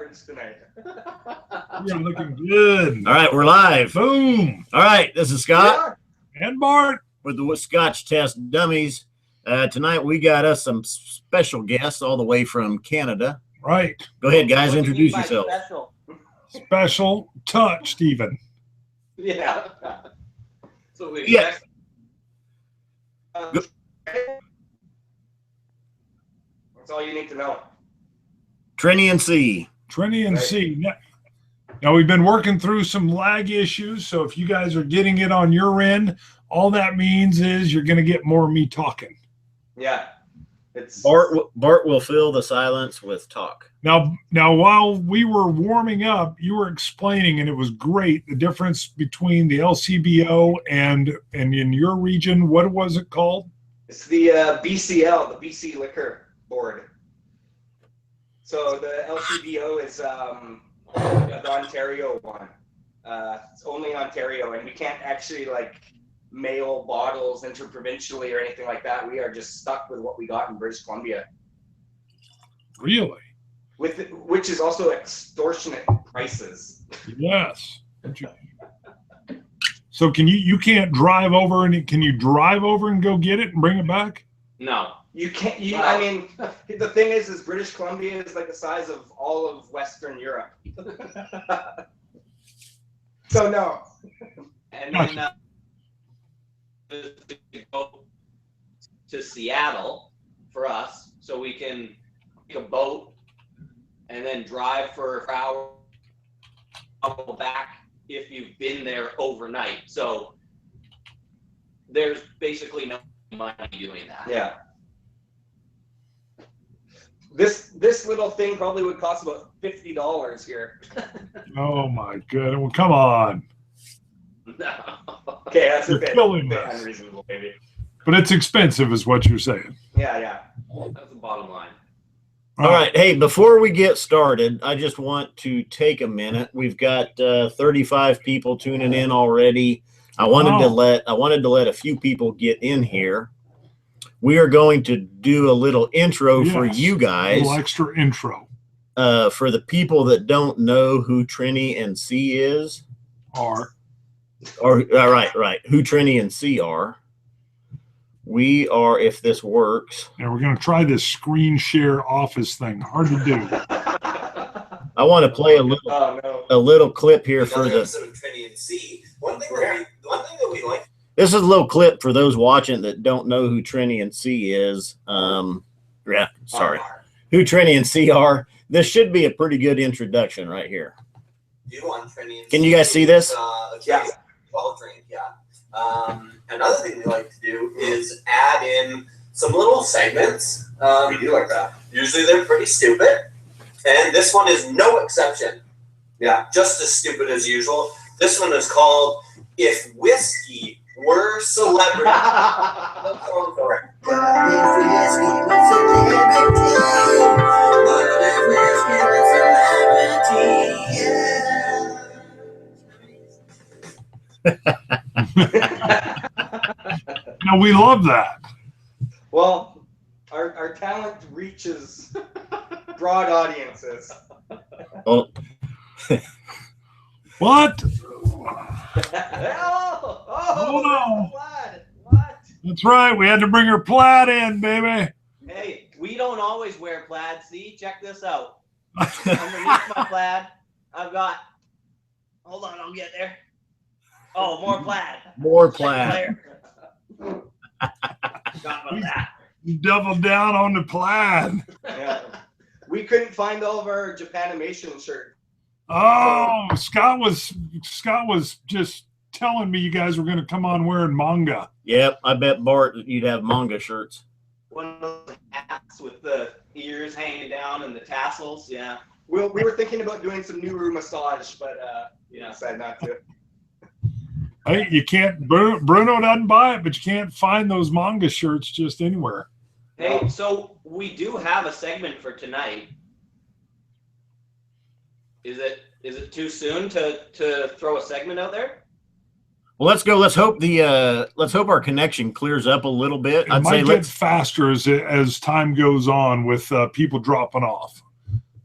average tonight. You're looking good. All right, we're live. Boom. All right, this is Scott And Bart. with the Scotch Test Dummies. Tonight we got us some special guests all the way from Canada. Right. Go ahead, guys. Introduce yourself. Special touch, Stephen. Yeah. So we Yeah. That's all you need to know. Trenny and C. Trenny and C. Now, we've been working through some lag issues, so if you guys are getting it on your end, all that means is you're going to get more of me talking. Yeah. It's Bart will fill the silence with talk. Now, while we were warming up, you were explaining, and it was great, the difference between the LCBO and in your region, what was it called? It's the BCL, the BC Liquor Board. So the LCBO is the Ontario one. It's only Ontario, and we can't actually like mail bottles interprovincially or anything like that. We are just stuck with what we got in British Columbia. Really? Which is also extortionate prices. Yes. So you can't drive over can you drive over and go get it and bring it back? No. You can't. I mean, the thing is British Columbia is like the size of all of Western Europe. So no. And then to go to Seattle for us, so we can take a boat and then drive for an hour back if you've been there overnight. So there's basically no money doing that. Yeah. This little thing probably would cost about $50 here. Oh my goodness! Well, come on. No. Okay, that's a bit unreasonable, maybe. But it's expensive, is what you're saying. Yeah. That's the bottom line. All right. Hey, before we get started, I just want to take a minute. We've got 35 people tuning in already. I wanted to let a few people get in here. We are going to do a little intro for you guys. A little extra intro. For the people that don't know who Trenny and C is. Right. Who Trenny and C are. We are, if this works. Yeah, we're going to try this screen share office thing. Hard to do. I want to play a little clip here for the Trenny and C. One thing that we like. This is a little clip for those watching that don't know who Trenny and C is. Who Trenny and C are. This should be a pretty good introduction right here. Can you guys see this? Yeah. 12 drink, yeah. Another thing we like to do is add in some little segments. We do like that. Usually they're pretty stupid, and this one is no exception. Yeah, just as stupid as usual. This one is called "If Whiskey Were Celebrity." Let's go for it. No, we love that. Well, our talent reaches broad audiences. Oh. What? Oh no. Plaid. What? That's right. We had to bring her plaid in, baby. Hey, we don't always wear plaid. See, check this out. Underneath my plaid, I've got. Hold on, I'll get there. Oh, more plaid. More plaid. Forgot about that. You doubled down on the plaid. Yeah. We couldn't find all of our Japanimation shirts. Oh, Scott was just telling me you guys were going to come on wearing manga. Yep, I bet Bart you'd have manga shirts. One of those hats with the ears hanging down and the tassels. Yeah. We were thinking about doing some Nuru massage, but decided not to. Hey, you can't. Bruno doesn't buy it, but you can't find those manga shirts just anywhere. Hey, so we do have a segment for tonight. Is it too soon to throw a segment out there? Well, let's go. Let's hope our connection clears up a little bit. It might get faster as time goes on with people dropping off.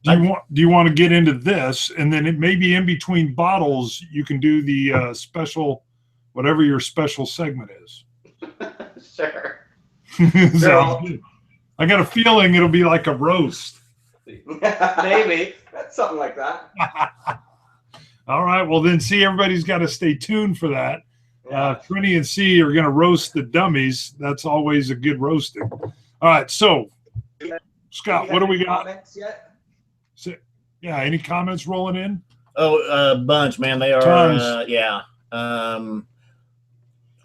Do you want to get into this, and then it maybe in between bottles you can do the special, whatever your special segment is. Sure. So, I got a feeling it'll be like a roast. Maybe. That's something like that. All right. Well, then, see, everybody's got to stay tuned for that. Yeah. Trenny and C are going to roast the dummies. That's always a good roasting. All right. So, Scott, what do we got? Comments yet? Yeah. Any comments rolling in? Oh, a bunch, man. They are, Tons. yeah.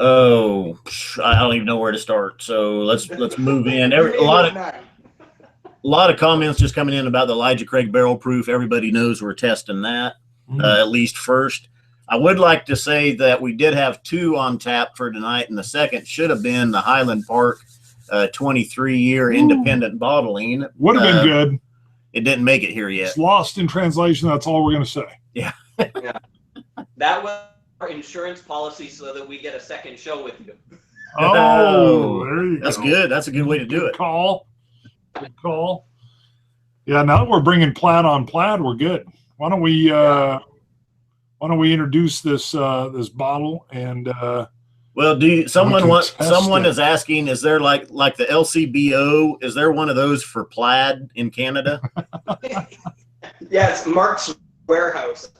Oh, I don't even know where to start. So let's move in. A lot of comments just coming in about the Elijah Craig barrel proof. Everybody knows we're testing that at least first. I would like to say that we did have 2 on tap for tonight, and the second should have been the Highland Park 23-year independent bottling. Would have been good. It didn't make it here yet. It's lost in translation. That's all we're going to say. Yeah. That was our insurance policy so that we get a second show with you. Oh, there you go. That's good. That's a good way to do Good it. call. Good call. Yeah, now that we're bringing plaid on plaid, we're good. Why don't we introduce this this bottle and Well, someone test it. is asking, is there like the LCBO, is there one of those for plaid in Canada? Yeah, it's Mark's warehouse.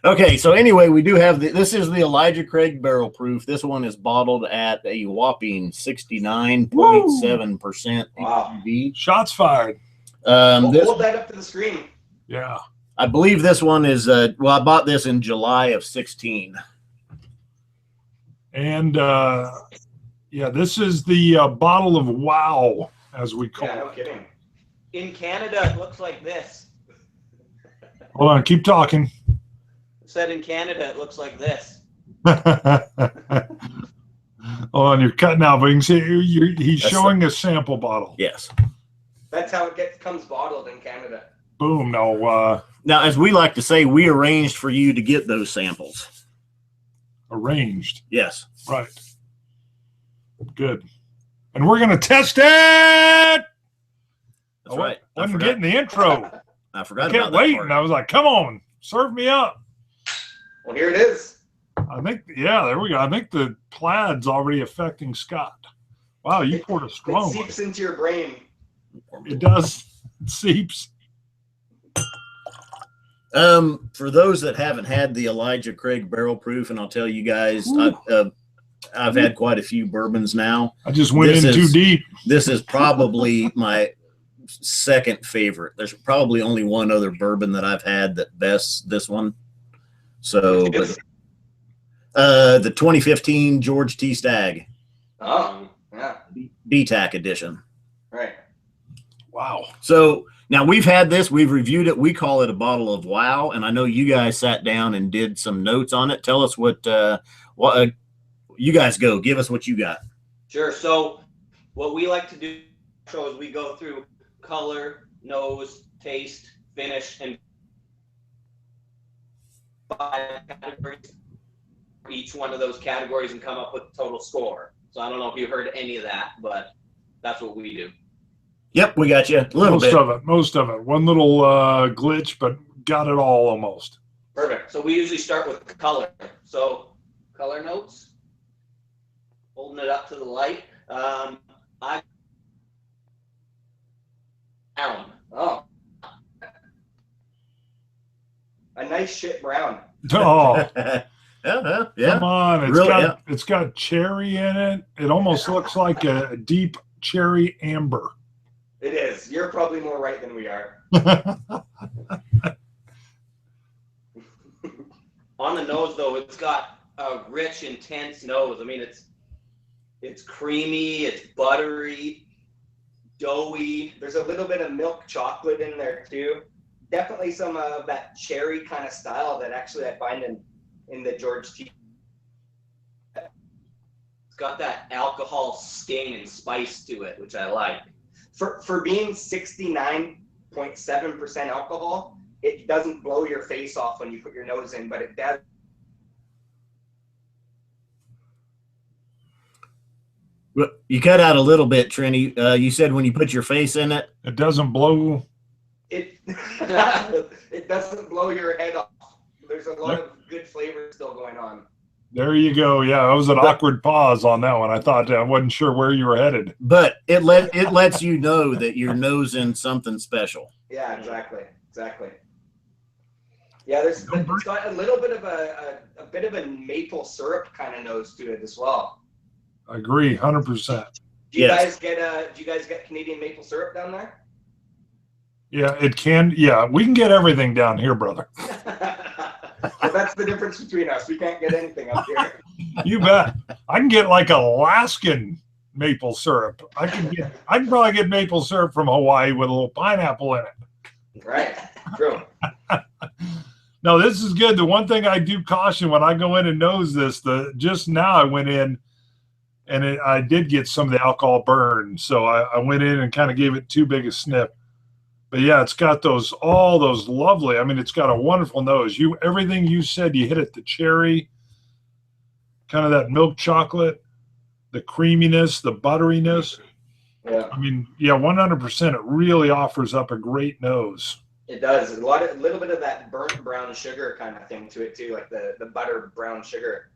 Okay, so anyway, we do have this is the Elijah Craig barrel proof. This one is bottled at a whopping 69.7% Wow. ABV. shots fired. Hold that up to the screen. Yeah. I believe this one is I bought this in July of 16. And yeah, this is the bottle of wow, as we call Yeah, no it. kidding. In Canada, it looks like this. Hold on, keep talking. It said in Canada, it looks like this. Hold on, you're cutting out, but you can see he's That's showing a sample bottle. Yes. That's how it comes bottled in Canada. Boom. No, Now, as we like to say, we arranged for you to get those samples. arranged. Yes. Right. Good. And we're going to test it. That's right. I I'm forgot, getting the intro. I I forgot kept about that waiting. part. I was like, come on, serve me up. Well, here it is. I think, yeah, there we go. I think the plaid's already affecting Scott. Wow, you poured a It strong one. seeps into your brain. It does. It seeps. For those that haven't had the Elijah Craig barrel proof, and I'll tell you guys, I've had quite a few bourbons now. I just went This in too is- deep. This is probably my second favorite. There's probably only one other bourbon that I've had that bests this one. So, Which is- the 2015 George T. Stagg Oh, yeah. DTAC edition. Right. Wow. So now we've had this, we've reviewed it. We call it a bottle of wow, and I know you guys sat down and did some notes on it. Tell us what you guys go. Give us what you got. Sure. So what we like to do so is we go through color, nose, taste, finish, and 5 categories for each one of those categories and come up with the total score. So I don't know if you heard any of that, but that's what we do. Yep, we got you a little bit. Most of it. One little glitch, but got it all almost. Perfect. So we usually start with color. So color notes, holding it up to the light. I brown. Oh. A nice shit brown. Oh, Yeah. come on. Really, It's got cherry in it. It almost looks like a deep cherry amber. It is. You're probably more right than we are. On the nose, though, it's got a rich, intense nose. I mean, it's creamy, it's buttery, doughy. There's a little bit of milk chocolate in there too. Definitely some of that cherry kind of style that actually I find in the George T. It's got that alcohol sting and spice to it, which I like. For being 69.7% alcohol, it doesn't blow your face off when you put your nose in, but it does. Well, you cut out a little bit, Trenny. You said when you put your face in it. It doesn't blow. It it doesn't blow your head off. There's a lot of good flavor still going on. There you go. Yeah, it was an awkward pause on that one. I thought I wasn't sure where you were headed. But it lets you know that you're nosing something special. Yeah, exactly. Yeah, it's got a little bit of a bit of a maple syrup kind of nose to it as well. I agree, 100%. Do you Yes. guys get Canadian maple syrup down there? Yeah, it can. Yeah, we can get everything down here, brother. Well, that's the difference between us. We can't get anything up here. You bet. I can get like Alaskan maple syrup. I can probably get maple syrup from Hawaii with a little pineapple in it. Right. True. No, this is good. The one thing I do caution when I go in and nose this, just now I went in and I did get some of the alcohol burn. So I went in and kind of gave it too big a sniff. But yeah, it's got all those lovely. I mean, it's got a wonderful nose. Everything you said, you hit it. The cherry, kind of that milk chocolate, the creaminess, the butteriness. Yeah. I mean, yeah, 100%. It really offers up a great nose. It does. A little bit of that burnt brown sugar kind of thing to it too, like the butter brown sugar.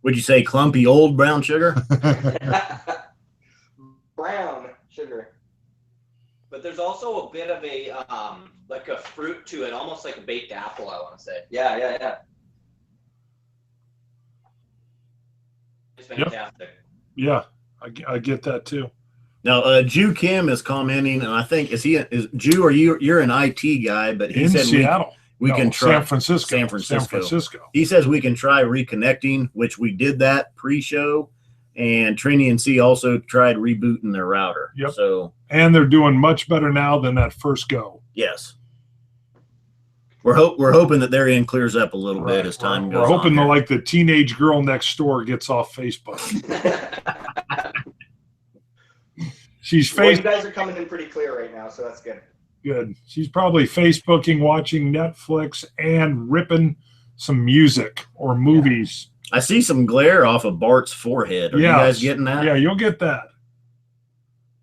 Would you say clumpy old brown sugar? Brown sugar. But there's also a bit of a like a fruit to it, almost like a baked apple, I want to say. Yeah. It's fantastic. Yeah, I get that too. Now, Jew Kim is commenting, and I think is Jew or you're an IT guy, but he In said Seattle. we No, can try San Francisco. San Francisco. Francisco. He says we can try reconnecting, which we did that pre-show, and Trenny and C also tried rebooting their router. Yep. So And they're doing much better now than that first go. yes, we're hoping that their end clears up a little bit as time goes on. We're hoping here. like the teenage girl next door gets off Facebook. She's Well, you guys are coming in pretty clear right now, so that's good. good. She's probably Facebooking, watching Netflix, and ripping some music or movies. I see some glare off of Bart's forehead. Are you guys getting that? Yeah, you'll get that.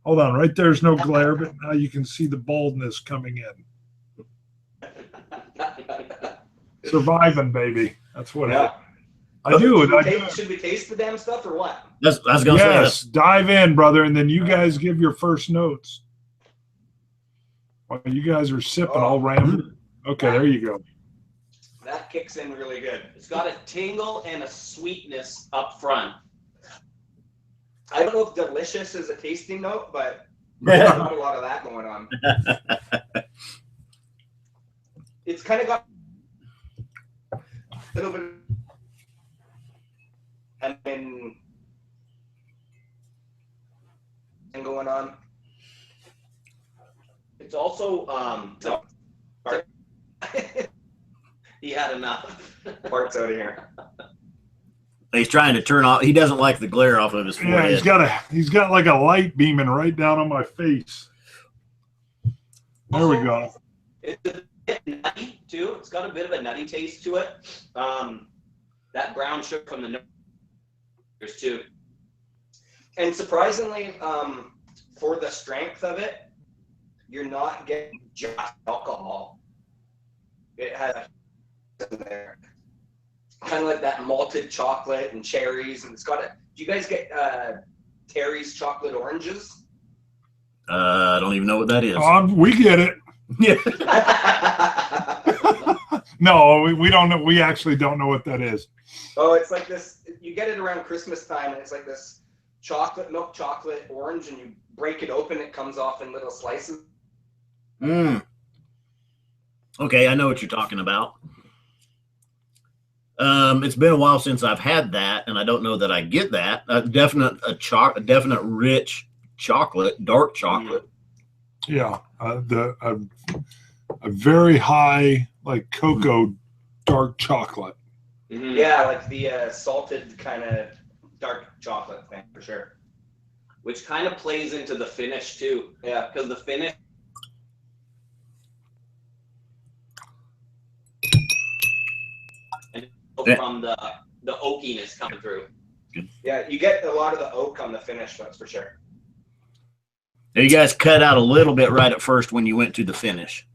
Hold on, right there's no glare, but now you can see the baldness coming in. Surviving, baby. That's what Yeah. I do. Should we taste the damn stuff or what? I was going to say Yes, dive in, brother, and then you guys give your first notes. While you guys are sipping, I'll ram. Okay, there you go. That kicks in really good. It's got a tingle and a sweetness up front. I don't know if delicious is a tasting note, but there's not a lot of that going on. It's kind of got a little bit, and then going on. It's also he had enough. Parts out of here. he's trying to turn off. He doesn't like the glare off of his Yeah, forehead. he's got like a light beaming right down on my face. There we go. It's a bit nutty too. It's got a bit of a nutty taste to it. That brown sugar from the nose too. And surprisingly, for the strength of it, you're not getting just alcohol. It has in there, kind of like that malted chocolate and cherries, and it's got a. Do you guys get Terry's chocolate oranges? I don't even know what that is. We get it. Yeah. No, we don't know. We actually don't know what that is. Oh, it's like this. You get it around Christmas time, and it's like this milk chocolate orange, and you break it open. It comes off in little slices. Okay, I know what you're talking about. It's been a while since I've had that, and I don't know that I get that. A definite rich chocolate, dark chocolate. Yeah, a very high like cocoa dark chocolate. Mm-hmm. Yeah, like the salted kind of dark chocolate thing for sure. Which kind of plays into the finish too. Yeah, because the finish and from the oakiness coming through. Yeah, you get a lot of the oak on the finish, that's for sure. Now, you guys cut out a little bit right at first when you went to the finish.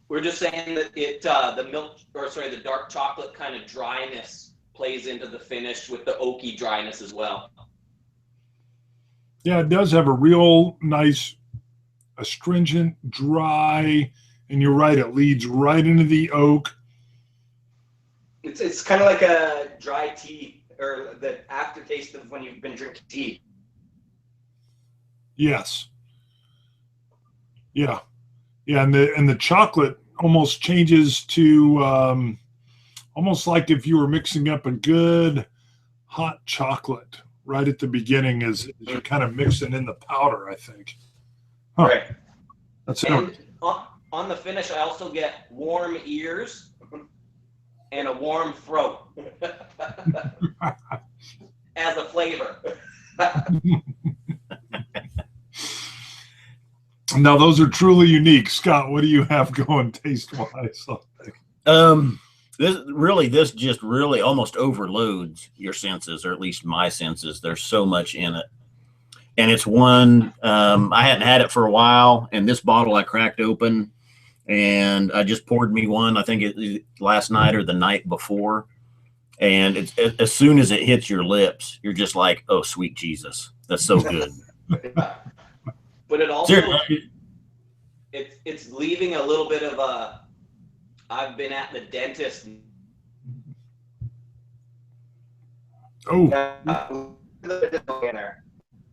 We're just saying that the dark chocolate kind of dryness plays into the finish with the oaky dryness as well. Yeah, it does have a real nice, astringent, dry, and you're right, it leads right into the oak. It's kind of like a dry tea, or the aftertaste of when you've been drinking tea. Yes. Yeah. Yeah, and the chocolate almost changes to almost like if you were mixing up a good hot chocolate right at the beginning as you're kind of mixing in the powder, I think. Huh. Right. That's And it. on the finish, I also get warm ears and a warm throat as a flavor. Now, those are truly unique. Scott, what do you have going taste-wise? This just really almost overloads your senses, or at least my senses. There's so much in it. And it's one, I hadn't had it for a while, and this bottle I cracked open, and I just poured me one, I think it last night or the night before. And it's, as soon as it hits your lips, you're just like, oh, sweet Jesus. That's so good. But it also, Seriously. it's leaving a little bit of a, I've been at the dentist. Oh,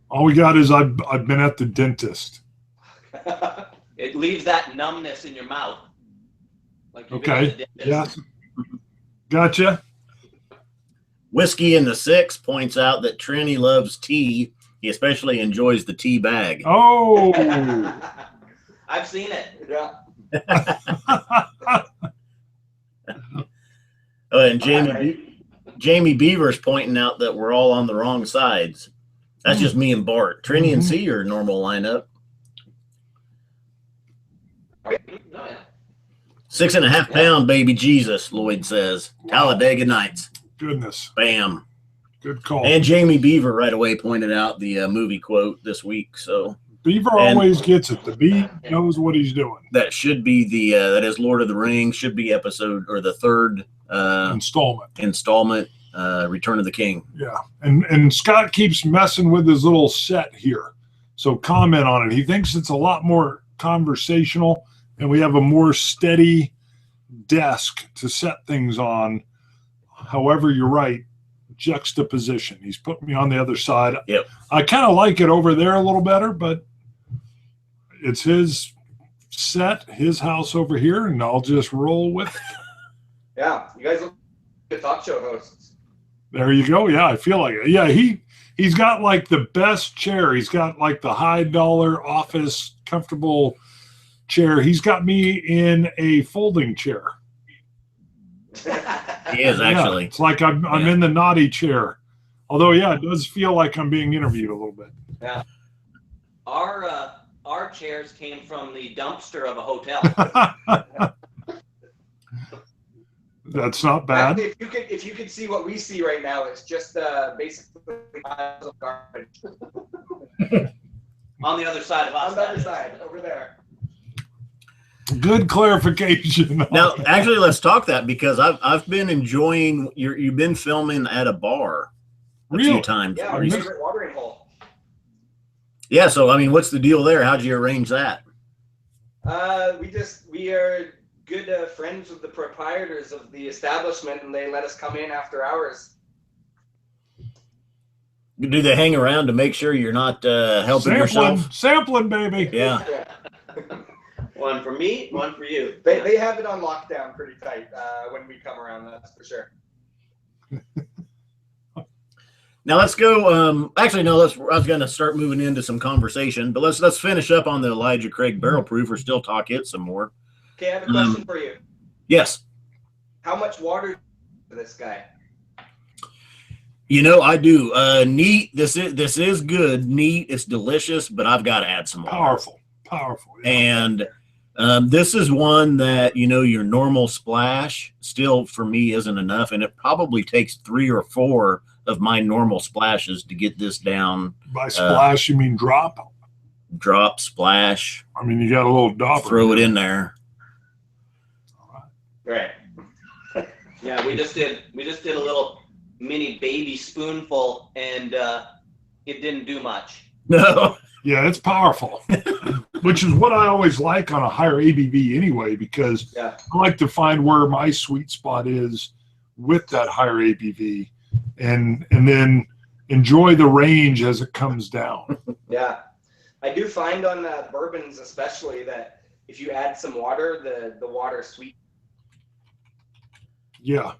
all we got is I've been at the dentist. It leaves that numbness in your mouth. Like you've been Okay. at the dentist. Yeah. Gotcha. Whiskey in the Six points out that Trenny loves tea. He especially enjoys the tea bag. Oh. I've seen it. Yeah. Oh, and Jamie Beaver's pointing out that we're all on the wrong sides. That's just me and Bart. Trenny and C are normal lineup. Oh, yeah. 6.5 pound baby Jesus, Lloyd says. Talladega Nights. Goodness. Bam. Good call. And Jamie Beaver right away pointed out the movie quote this week. So Beaver always gets it. The bee knows what he's doing. that should be the that is Lord of the Rings, should be episode or the third installment, Return of the King. Yeah. And Scott keeps messing with his little set here. So comment on it. He thinks it's a lot more conversational and we have a more steady desk to set things on. However, you're right. Juxtaposition. He's put me on the other side. Yep. I kind of like it over there a little better, but it's his set, his house over here, and I'll just roll with it. Yeah, you guys look like talk show hosts. There you go. Yeah, I feel like it. Yeah, he's got like the best chair. He's got like the high dollar office comfortable chair. He's got me in a folding chair. He is actually. Yeah, it's like I'm in the naughty chair. Although, yeah, it does feel like I'm being interviewed a little bit. Yeah. Our chairs came from the dumpster of a hotel. That's not bad. If you could see what we see right now, it's just basically piles of garbage. On the other side of us. On the other side, over there. Good clarification. Now, actually, let's talk that because I've been enjoying you've been filming at a bar a few times. Yeah, our favorite watering hole. Yeah, so I mean, what's the deal there? How'd you arrange that? We are good friends with the proprietors of the establishment, and they let us come in after hours. Do they hang around to make sure you're not helping yourself? Sampling, baby. Yeah. One for me, one for you. They have it on lockdown pretty tight when we come around, that's for sure. Now let's go. Actually, no. I was going to start moving into some conversation, but let's finish up on the Elijah Craig barrel proof, or still talk it some more. Okay, I have a question for you. Yes. How much water for this guy? You know, I do. Neat. This is good. Neat. It's delicious, but I've got to add some water. Powerful. Yeah. And this is one that, you know, your normal splash still for me isn't enough, and it probably takes 3 or 4 of my normal splashes to get this down. By splash, you mean drop? Drop, splash. I mean, you got a little dopper. Throw it in there. Right. Yeah, we just did a little mini baby spoonful, and it didn't do much. No. Yeah, it's powerful, which is what I always like on a higher ABV anyway, because Yeah. I like to find where my sweet spot is with that higher ABV, and then enjoy the range as it comes down. Yeah. I do find on bourbons especially that if you add some water, the water sweet. Yeah.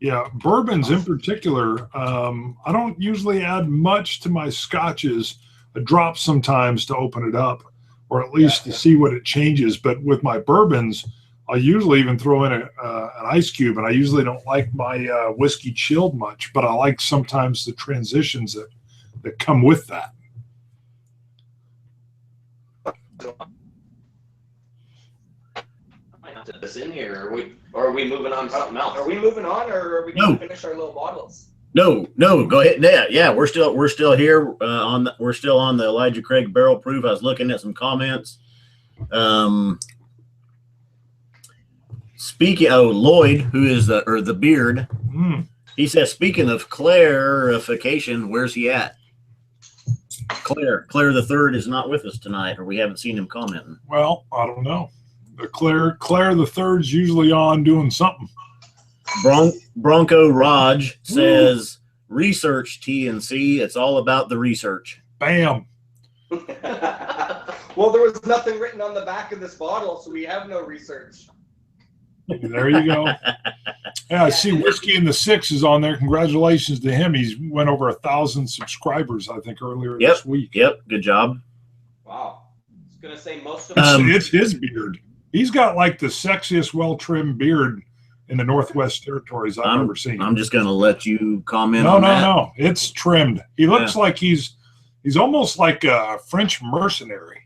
Yeah. Bourbons in particular, I don't usually add much to my scotches. I drop sometimes to open it up, or at least to see what it changes. But with my bourbons, I usually even throw in an ice cube, and I usually don't like my whiskey chilled much, but I like sometimes the transitions that come with that. I might have to put this in here. Are we moving on to something else? Are we moving on, or are we going to finish our little bottles? No, go ahead. Yeah, we're still here we're still on the Elijah Craig barrel proof. I was looking at some comments. Speaking, Lloyd, who is the beard, he says, speaking of clarification, where's he at? Claire the third is not with us tonight, or we haven't seen him commenting. Well, I don't know. The Claire the third's usually on doing something. Bronco Raj says, research TNC. It's all about the research. Bam. Well, there was nothing written on the back of this bottle, so we have no research. There you go. Yeah, I see Whiskey in the Six is on there. Congratulations to him. He's went over 1,000 subscribers, I think, earlier this week. Yep, good job. Wow. I was going to say most of It's his beard. He's got like the sexiest, well-trimmed beard in the Northwest Territories I've ever seen. I'm just going to let you comment on that. No. It's trimmed. He looks like he's almost like a French mercenary.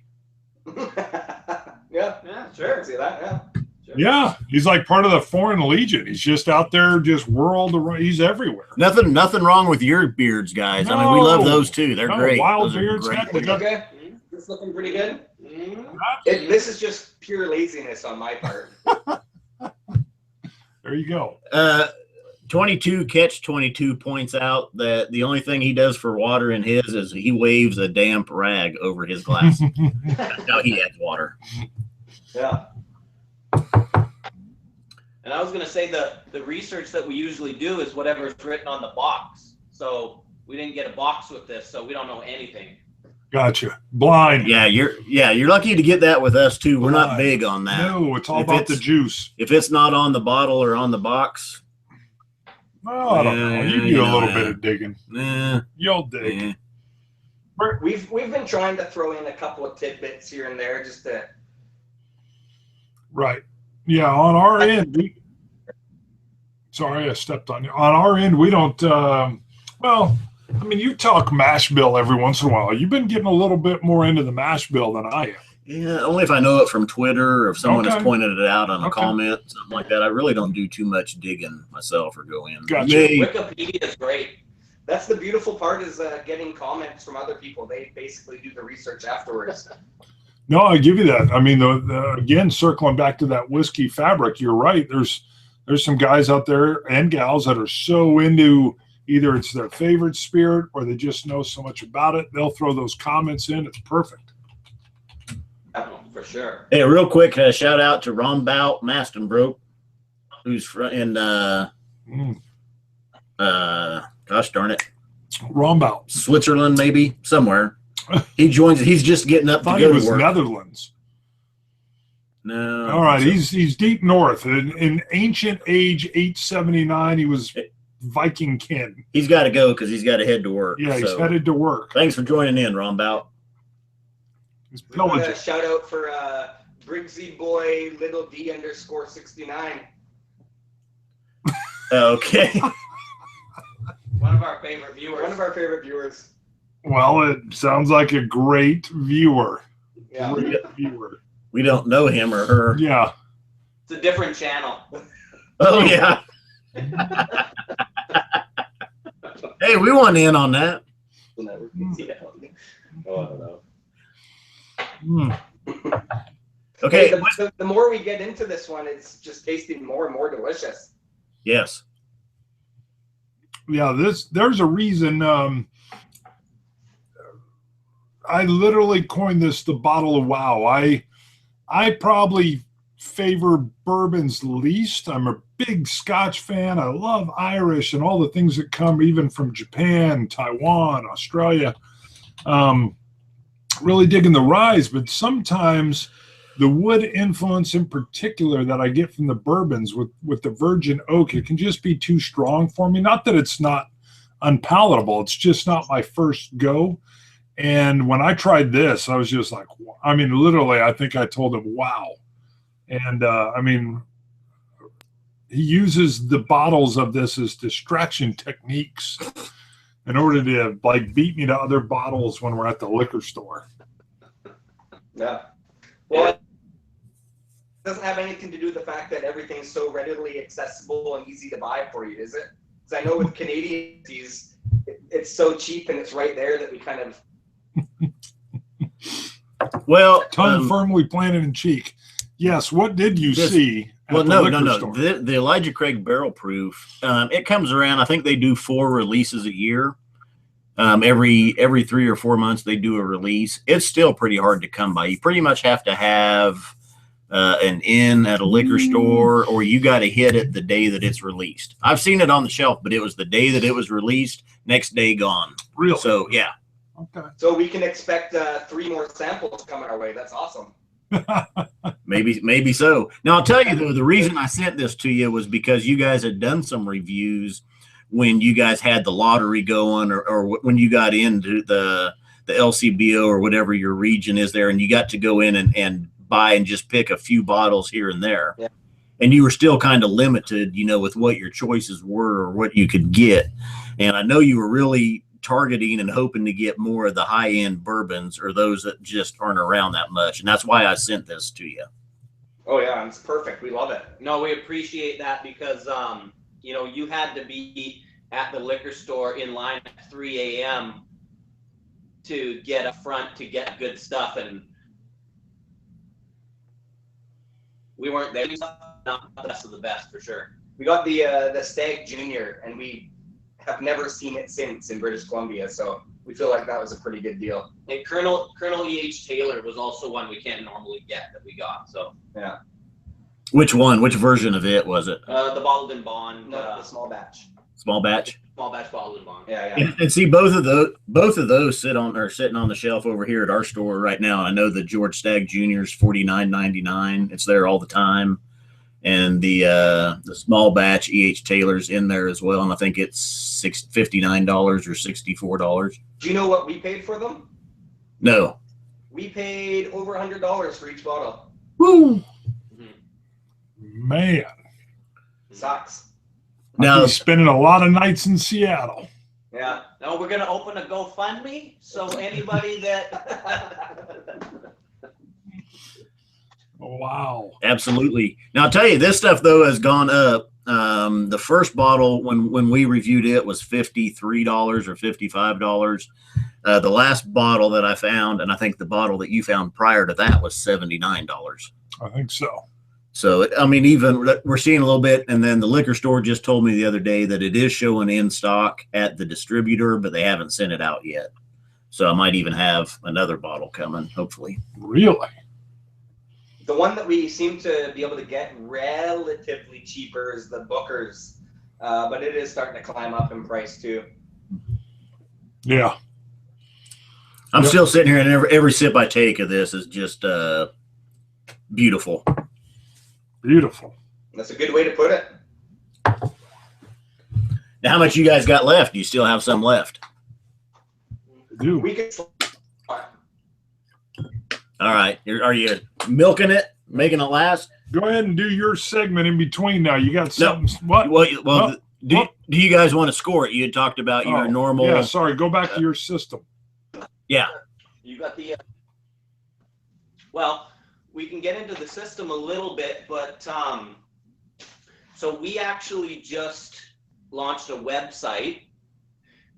Yeah, sure. I can see that, yeah. Sure. Yeah, he's like part of the Foreign Legion. He's just out there, just whirled around. He's everywhere. Nothing wrong with your beards, guys. I mean, we love those too. They're great. Wild Those are beards. great. Heck, we got- Okay. It's looking pretty good. This is just pure laziness on my part. There you go. 22 catch 22 points out that the only thing he does for water in his is he waves a damp rag over his glass. Now he adds water. Yeah. And I was going to say the research that we usually do is whatever's written on the box. So we didn't get a box with this, so we don't know anything. Gotcha. Blind. Yeah, you're lucky to get that with us too. We're not big on that. No, it's all about the juice. If it's not on the bottle or on the box, Oh, I don't know. You do a little bit of digging. You'll dig. eh. We've been trying to throw in a couple of tidbits here and there just to. Right. Yeah, on our end, sorry, I stepped on you. On our end, we don't, well, I mean, you talk mash bill every once in a while. You've been getting a little bit more into the mash bill than I am. Yeah, only if I know it from Twitter or if someone has Okay. pointed it out on a Okay. comment, something like that. I really don't do too much digging myself or go in. Gotcha. Yay. Wikipedia is great. That's the beautiful part is getting comments from other people. They basically do the research afterwards. No, I give you that. I mean, again, circling back to that whiskey fabric, you're right. There's some guys out there and gals that are so into either it's their favorite spirit or they just know so much about it. They'll throw those comments in. It's perfect. Oh, for sure. Hey, real quick, shout out to Rombout Mastenbroek, who's in gosh darn it, Rombout. Switzerland, maybe somewhere. He joins. He's just getting up I to thought go it was to work. Netherlands. No. All right, he's deep north. In ancient age 879, he was Viking kin. He's got to go because he's got to head to work. Yeah, he's so. headed to work. Thanks for joining in, Rombout. He's We want pillaging. a shout out for Briggsy Boy Little D _69. Okay. One of our favorite viewers. One of our favorite viewers. Well, it sounds like a great viewer. Yeah. Great viewer. We don't know him or her. Yeah. It's a different channel. Oh yeah. Hey, we want in on that. Yeah. Oh, I don't know. Mm. Okay. Hey, the more we get into this one, it's just tasting more and more delicious. Yes. Yeah, there's a reason. I literally coined this the bottle of wow. I probably favor bourbons least. I'm a big Scotch fan. I love Irish and all the things that come even from Japan, Taiwan, Australia. Really digging the ryes, but sometimes the wood influence in particular that I get from the bourbons with the virgin oak, it can just be too strong for me. Not that it's not unpalatable. It's just not my first go. And when I tried this, I was just like, I mean, literally, I think I told him, wow. And I mean, he uses the bottles of this as distraction techniques in order to like beat me to other bottles when we're at the liquor store. Yeah. Well, it doesn't have anything to do with the fact that everything's so readily accessible and easy to buy for you, is it? Because I know with Canadian teas, it's so cheap and it's right there that we kind of. Well, Tongue firmly planted in cheek. Yes. What did you see? Well, no. The Elijah Craig Barrel Proof, it comes around. I think they do 4 releases a year. Every 3 or 4 months they do a release. It's still pretty hard to come by. You pretty much have to have an in at a liquor store, or you got to hit it the day that it's released. I've seen it on the shelf, but it was the day that it was released. Next day gone. Really? So yeah. Okay. So we can expect 3 more samples coming our way. That's awesome. Maybe so. Now I'll tell you though, the reason I sent this to you was because you guys had done some reviews when you guys had the lottery going, or when you got into the LCBO or whatever your region is there, and you got to go in and buy and just pick a few bottles here and there. Yeah. And you were still kind of limited, with what your choices were or what you could get. And I know you were really targeting and hoping to get more of the high-end bourbons, or those that just aren't around that much. And that's why I sent this to you. Oh yeah, it's perfect. We love it. No, we appreciate that because, you had to be at the liquor store in line at 3 a.m. to get up front to get good stuff, and we weren't there. Not the best of the best, for sure. We got the Stag Junior, and we have never seen it since in British Columbia, so we feel like that was a pretty good deal. And Colonel E.H. Taylor was also one we can't normally get that we got. So yeah. Which one? Which version of it was it? The bottled in bond. No, the small batch. Small batch. Small batch bottled in bond. Yeah. And see, both of those sitting on the shelf over here at our store right now. I know the George Stagg Junior's $49.99. It's there all the time. And the small batch E.H. Taylor's in there as well, and I think it's $59 or $64. Do you know what we paid for them? No. We paid over $100 for each bottle. Woo! Man. Sucks. Now Spending a lot of nights in Seattle. Yeah. Now we're gonna open a GoFundMe, so anybody that Wow. absolutely. Now I'll tell you, this stuff though has gone up. The first bottle when we reviewed it was $53 or $55. The last bottle that I found, and I think the bottle that you found prior to that, was $79. I think so. So, I mean, even we're seeing a little bit, and then the liquor store just told me the other day that it is showing in stock at the distributor, but they haven't sent it out yet. So I might even have another bottle coming, hopefully. Really? The one that we seem to be able to get relatively cheaper is the Booker's, but it is starting to climb up in price too. Yeah. I'm still sitting here, and every sip I take of this is just beautiful. Beautiful. That's a good way to put it. Now, how much you guys got left? Do you still have some left? Do. We could. All right. Are you milking it, making it last? Go ahead and do your segment in between now. You got something. What? Well, do you guys want to score it? You had talked about your normal. Yeah, sorry. Go back to your system. Yeah. you got the. Well, we can get into the system a little bit, but so we actually just launched a website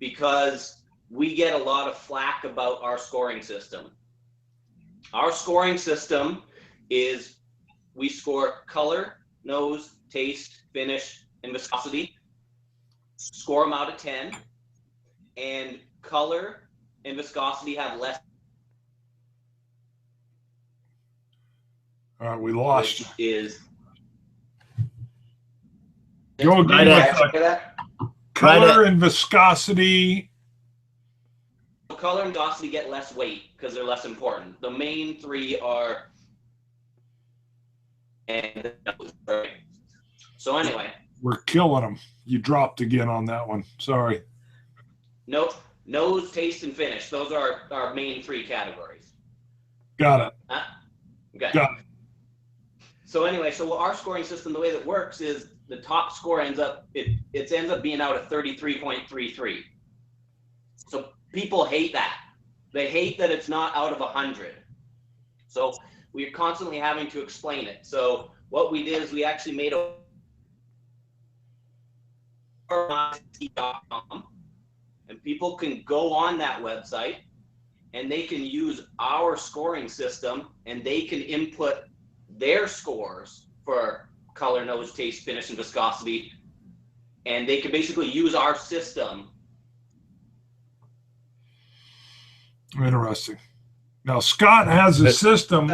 because we get a lot of flack about our scoring system. Our scoring system is we score color, nose, taste, finish, and viscosity. Score them out of 10. And color and viscosity have less. All right, we lost you. Is Go again with that? color and viscosity. color and viscosity get less weight because they're less important. The main three are. And so anyway, We're killing them. You dropped again on that one. Sorry. nope. Nose, taste, and finish. Those are our main three categories. Got it. Okay. Got it. So anyway, so our scoring system, the way that works is the top score ends up being out at 33.33. So people hate that. They hate that it's not out of 100. So we're constantly having to explain it. So what we did is we actually made a and people can go on that website and they can use our scoring system and they can input their scores for color, nose, taste, finish, and viscosity. And they can basically use our system. Interesting. Now, Scott has a system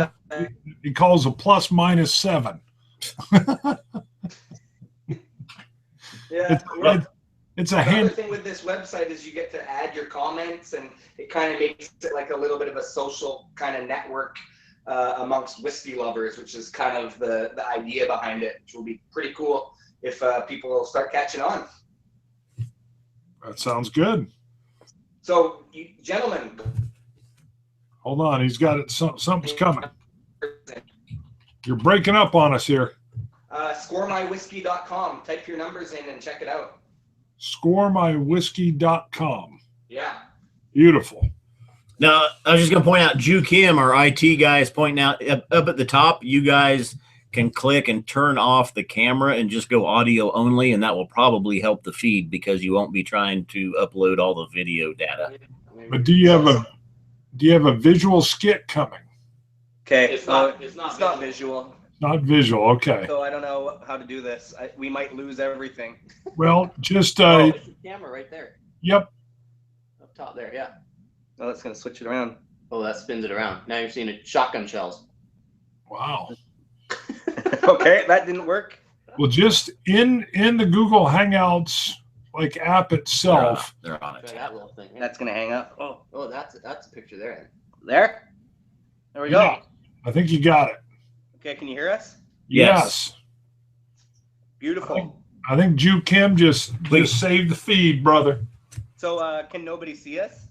he calls a plus minus 7. Yeah. It's a Another hand. thing with this website is you get to add your comments, and it kind of makes it like a little bit of a social kind of network amongst whiskey lovers, which is kind of the idea behind it, which will be pretty cool if people will start catching on. That sounds good. So, you, gentlemen, Hold on. He's got it. Something's coming. You're breaking up on us here. scoremywhiskey.com. Type your numbers in and check it out. Scoremywhiskey.com. Yeah. Beautiful. Now, I was just going to point out, Ju Kim, our IT guy, is pointing out up at the top, you guys can click and turn off the camera and just go audio only, and that will probably help the feed because you won't be trying to upload all the video data. But do you have a visual skit coming? Okay. It's not visual. Not visual. Okay. So I don't know how to do this. We might lose everything. Well, just Oh, it's the camera right there. yep. Up top there, yeah. Oh, that's going to switch it around. Oh, that spins it around. Now you're seeing it shotgun shells. Wow. Okay, that didn't work. Well, just in the Google Hangouts like app itself. They're on it. Try that little thing. That's going to hang up. Oh, that's a picture there. There? There we go. Yeah. I think you got it. Okay, can you hear us? Yes. Beautiful. I think Ju Kim just saved the feed, brother. So can nobody see us?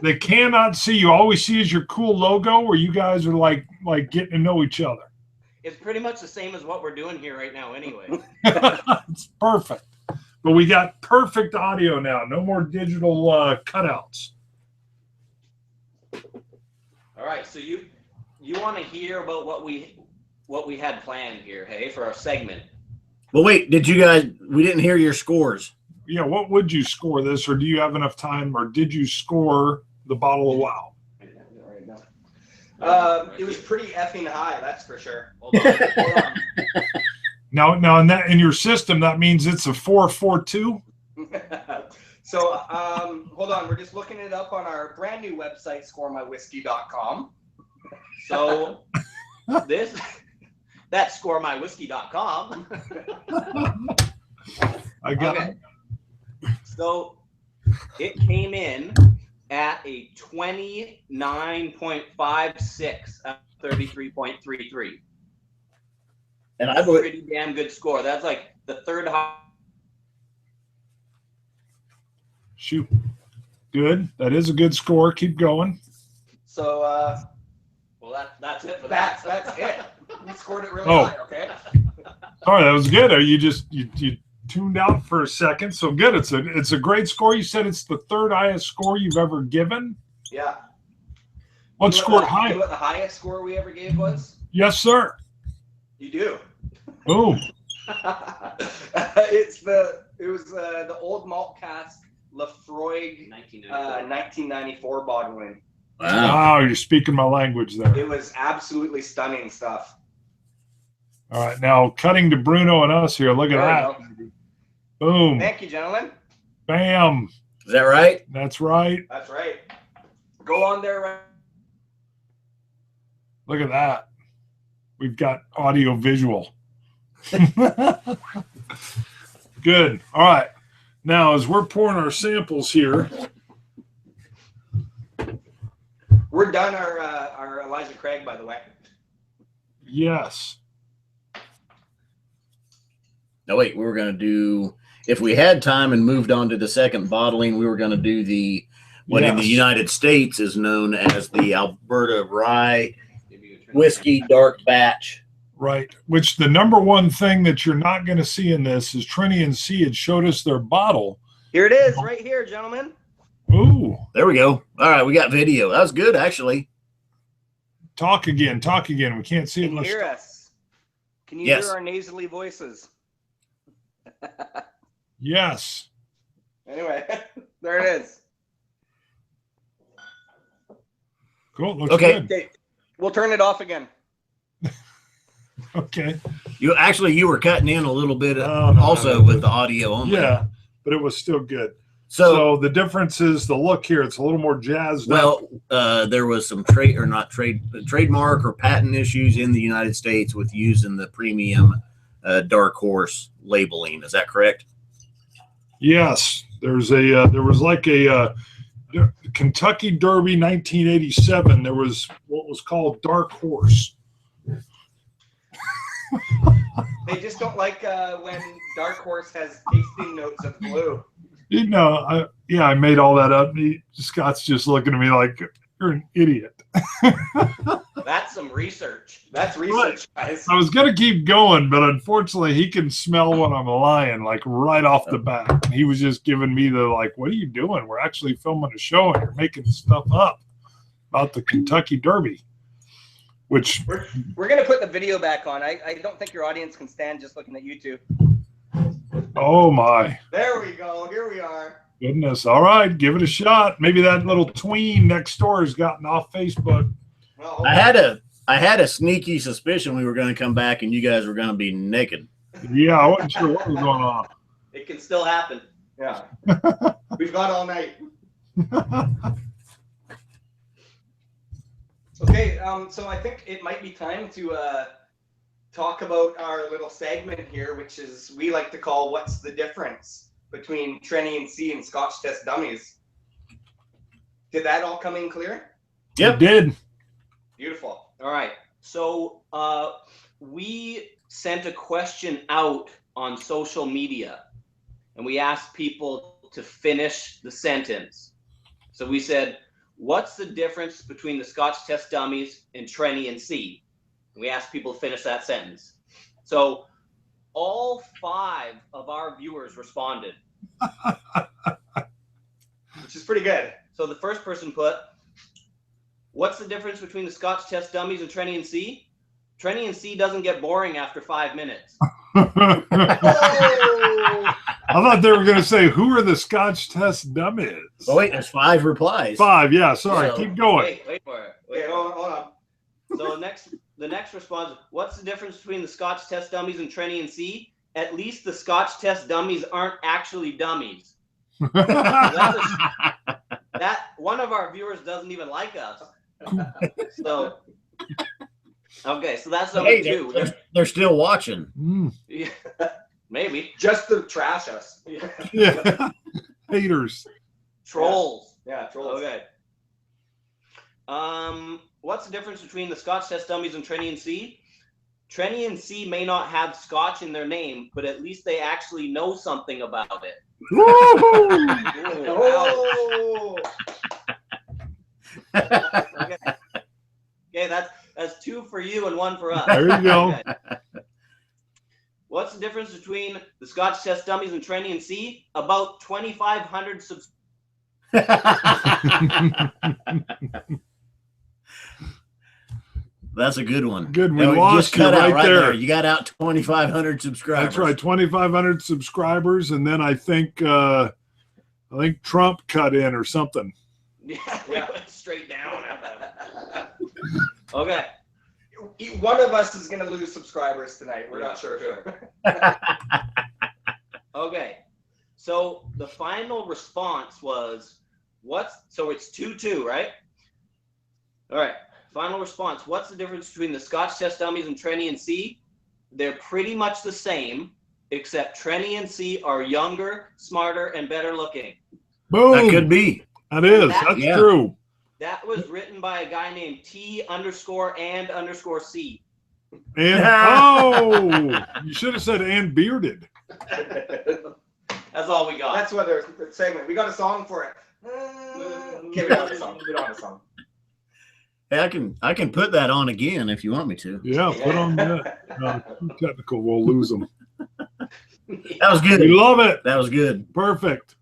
They cannot see you. All we see is your cool logo where you guys are like getting to know each other. It's pretty much the same as what we're doing here right now anyway. It's perfect. But we got perfect audio now. No more digital cutouts. All right, so you want to hear about what we had planned here, hey, for our segment. Well, wait, we didn't hear your scores. Yeah, what would you score this, or do you have enough time, or did you score the bottle of WOW? It was pretty effing high, that's for sure. Hold on. Now in your system, that means it's a 4.42. So hold on, we're just looking it up on our brand new website, scoremywhiskey.com. So that's scoremywhiskey.com. I got Okay. So it came in at a 29.56 at 33.33. And That's a pretty damn good score. That's like the third high. Shoot. Good. That is a good score. Keep going. So Well, that's it for that. that's it. We scored it really Oh. high, okay? All right, that was good. You tuned out for a second. So good. It's a great score. You said it's the third highest score you've ever given. Yeah. What You know scored You know high? what the highest score we ever gave was? Yes, sir. You do. Boom. It was the old malt cask Lafroig 1994 bottling. Wow, you're speaking my language there. It was absolutely stunning stuff. All right, now cutting to Bruno and us here. Look at that. Boom. Thank you, gentlemen. Bam. Is that right? That's right. That's right. Go on there. Right. Look at that. We've got audio visual. Good. All right. Now, as we're pouring our samples here. We're done our Elijah Craig, by the way. Yes. No, wait, we were going to do, if we had time and moved on to the second bottling, we were going to do what in the United States is known as the Alberta Rye whiskey dark batch. Right. Which the number one thing that you're not going to see in this is Trenny and C had showed us their bottle. Here it is, right here, gentlemen. Ooh. There we go. All right, we got video. That was good, actually. Talk again. Talk again. We can't see it. Can you hear us? Can you Yes. hear our nasally voices? Yes. Anyway, there it is. Cool. Looks Okay. good. Okay, we'll turn it off again. Okay. You were cutting in a little bit No. with the audio only. Yeah, but it was still good. So So the difference is the look here. It's a little more jazzed up. there was some trademark or patent issues in the United States with using the premium dark horse labeling. Is that correct? Yes, there was like a Kentucky Derby 1987. There was what was called Dark Horse. They just don't like when Dark Horse has tasting notes of blue. You know, I made all that up. Scott's just looking at me like you're an idiot. That's some research. That's research, guys. I was gonna keep going, but unfortunately, he can smell when I'm lying, like right off the bat. He was just giving me the like, "What are you doing? We're actually filming a show, and you're making stuff up about the Kentucky Derby." Which We're gonna put the video back on. I don't think your audience can stand just looking at YouTube. oh my There we go. Here we are. goodness! All right, give it a shot. Maybe that little tween next door has gotten off Facebook. Well, I had a sneaky suspicion we were going to come back and you guys were going to be naked. Yeah, I wasn't sure what was going on. It can still happen. yeah. We've got all night. Okay, so I think it might be time to talk about our little segment here, which is we like to call "What's the Difference Between Trenny and C and Scotch Test Dummies." Did that all come in clear? Yep. It did. Beautiful. All right. So we sent a question out on social media and we asked people to finish the sentence. So we said, what's the difference between the Scotch Test Dummies and Trenny and C? And we asked people to finish that sentence. So all 5 of our viewers responded. Which is pretty good. So the first person put, what's the difference between the Scotch Test Dummies and Trenny and C? Trenny and C doesn't get boring after 5 minutes. I thought they were going to say, who are the Scotch Test Dummies? Oh, wait, there's 5 replies. 5, yeah, sorry, So- keep going. Wait for it. Wait, hold on. So the next response, what's the difference between the Scotch Test Dummies and Trenny and C? At least the Scotch Test Dummies aren't actually dummies. That one of our viewers doesn't even like us. So okay, so that's number Hey, 2. they're still watching. Mm, Yeah, maybe Just to trash us. yeah, haters. trolls. Yeah, trolls. Okay. What's the difference between the Scotch Test Dummies and Trenny and C? Trenny and C may not have Scotch in their name, but at least they actually know something about it. Woo-hoo! Oh, Okay, that's 2 for you and 1 for us. There you go. Okay. What's the difference between the Scotch Test Dummies and Trenny and C? About 2,500 subscribers. That's a good one. Good, we You lost just cut you out right there. You got out 2,500 subscribers. That's right, 2,500 subscribers, and then I think I think Trump cut in or something. Yeah, we went straight down. Okay. One of us is going to lose subscribers tonight. We're not sure who. Okay. So the final response was so it's 2-2, right? All right. Final response. What's the difference between the Scotch test dummies and Trenny and C? They're pretty much the same, except Trenny and C are younger, smarter, and better looking. Boom. That could be. That is. That- That's yeah. true. That was written by a guy named T_and_C. And oh, you should have said and bearded. That's all we got. That's what they're saying. We got a song for it. Okay, we don't have a song. We don't have a song. Hey, I can put that on again if you want me to. Yeah, put on that. Too technical, we'll lose them. That was good. We love it. That was good. Perfect.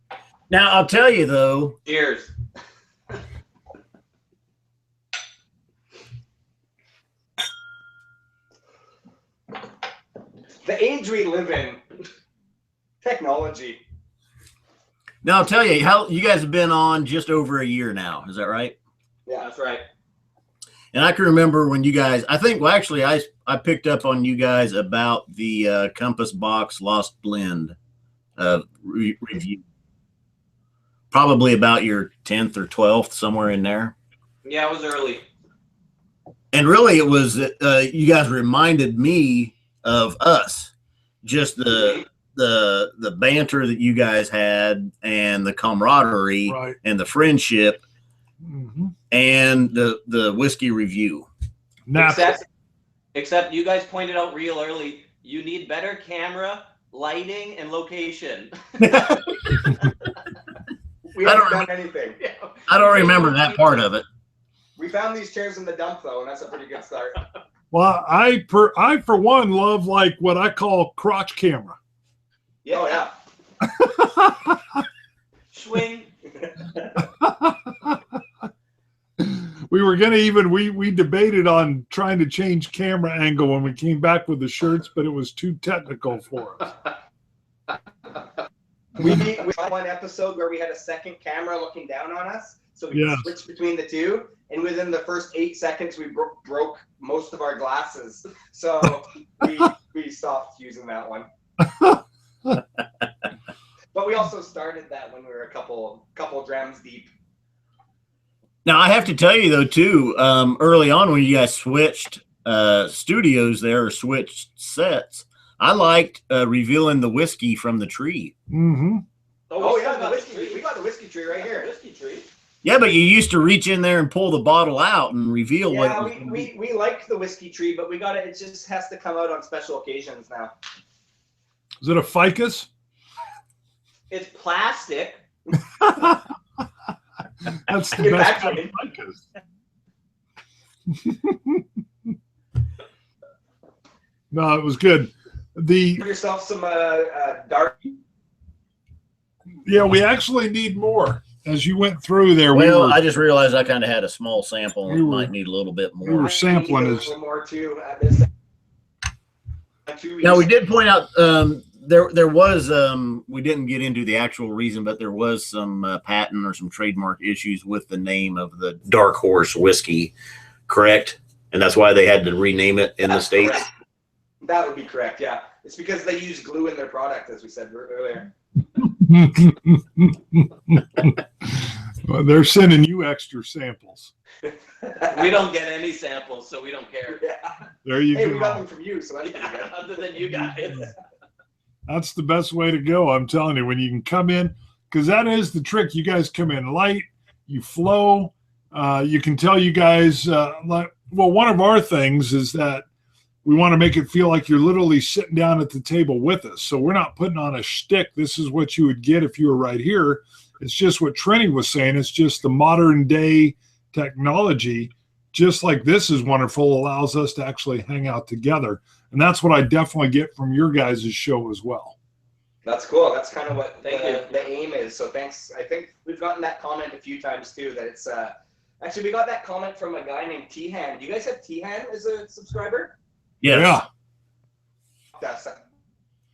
Now I'll tell you though. Cheers. The age we live in, technology. Now I'll tell you how you guys have been on just over a year now. Is that right? Yeah, That's right. And I can remember when you guys. I think. Well, actually, I picked up on you guys about the Compass Box Lost Blend review. Probably about your 10th or 12th, somewhere in there. Yeah, it was early. And really, it was you guys reminded me of us, just the banter that you guys had, and the camaraderie, Right. and the friendship, Mm-hmm. and the whiskey review. Except you guys pointed out real early, you need better camera, lighting, and location. We I haven't don't done anything. I don't remember that part of it. We found these chairs in the dump though, and that's a pretty good start. Well, I for one love like what I call crotch camera. Yeah, oh, yeah. Swing. We were gonna we debated on trying to change camera angle when we came back with the shirts, but it was too technical for us. We had one episode where we had a second camera looking down on us, so we Yes. switched between the two. And within the first 8 seconds, we broke most of our glasses. So we stopped using that one. But we also started that when we were a couple drams deep. Now I have to tell you though too, early on when you guys switched studios there or switched sets, I liked revealing the whiskey from the tree. Mm-hmm. Oh yeah, the whiskey tree. We got the whiskey tree right here. Whiskey tree. Yeah, but you used to reach in there and pull the bottle out and reveal what Yeah, it was gonna be. we like the whiskey tree, but we got it. It just has to come out on special occasions now. Is it a ficus? It's plastic. That's the Get best back kind to of ficus. No, it was good. Give yourself some dark. Yeah, we actually need more. As you went through there, Well, we I just realized I kind of had a small sample and We it were- might need a little bit we were more. sampling a his. little more too at this. Now we did point out there was we didn't get into the actual reason, but there was some patent or some trademark issues with the name of the Dark Horse whiskey, correct? And that's why they had to rename it in the That's States. correct. That would be correct. Yeah, it's because they use glue in their product, as we said earlier. Well, they're sending you extra samples. We don't get any samples, so we don't care. Yeah. There you Hey, go. we got them from you, so that's pretty Yeah, good. other than you guys. That's the best way to go. I'm telling you, when you can come in, because that is the trick. You guys come in light, you flow. You can tell you guys, well, one of our things is that we want to make it feel like you're literally sitting down at the table with us. So we're not putting on a shtick. This is what you would get if you were right here. It's just what Trenny was saying. It's just the modern day technology, just like this is wonderful, allows us to actually hang out together. And that's what I definitely get from your guys' show as well. That's cool. That's kind of what Thank the aim is. So thanks. I think we've gotten that comment a few times too. That it's actually we got that comment from a guy named T-Han. Do you guys have T-Han as a subscriber? Yes. Yeah. That's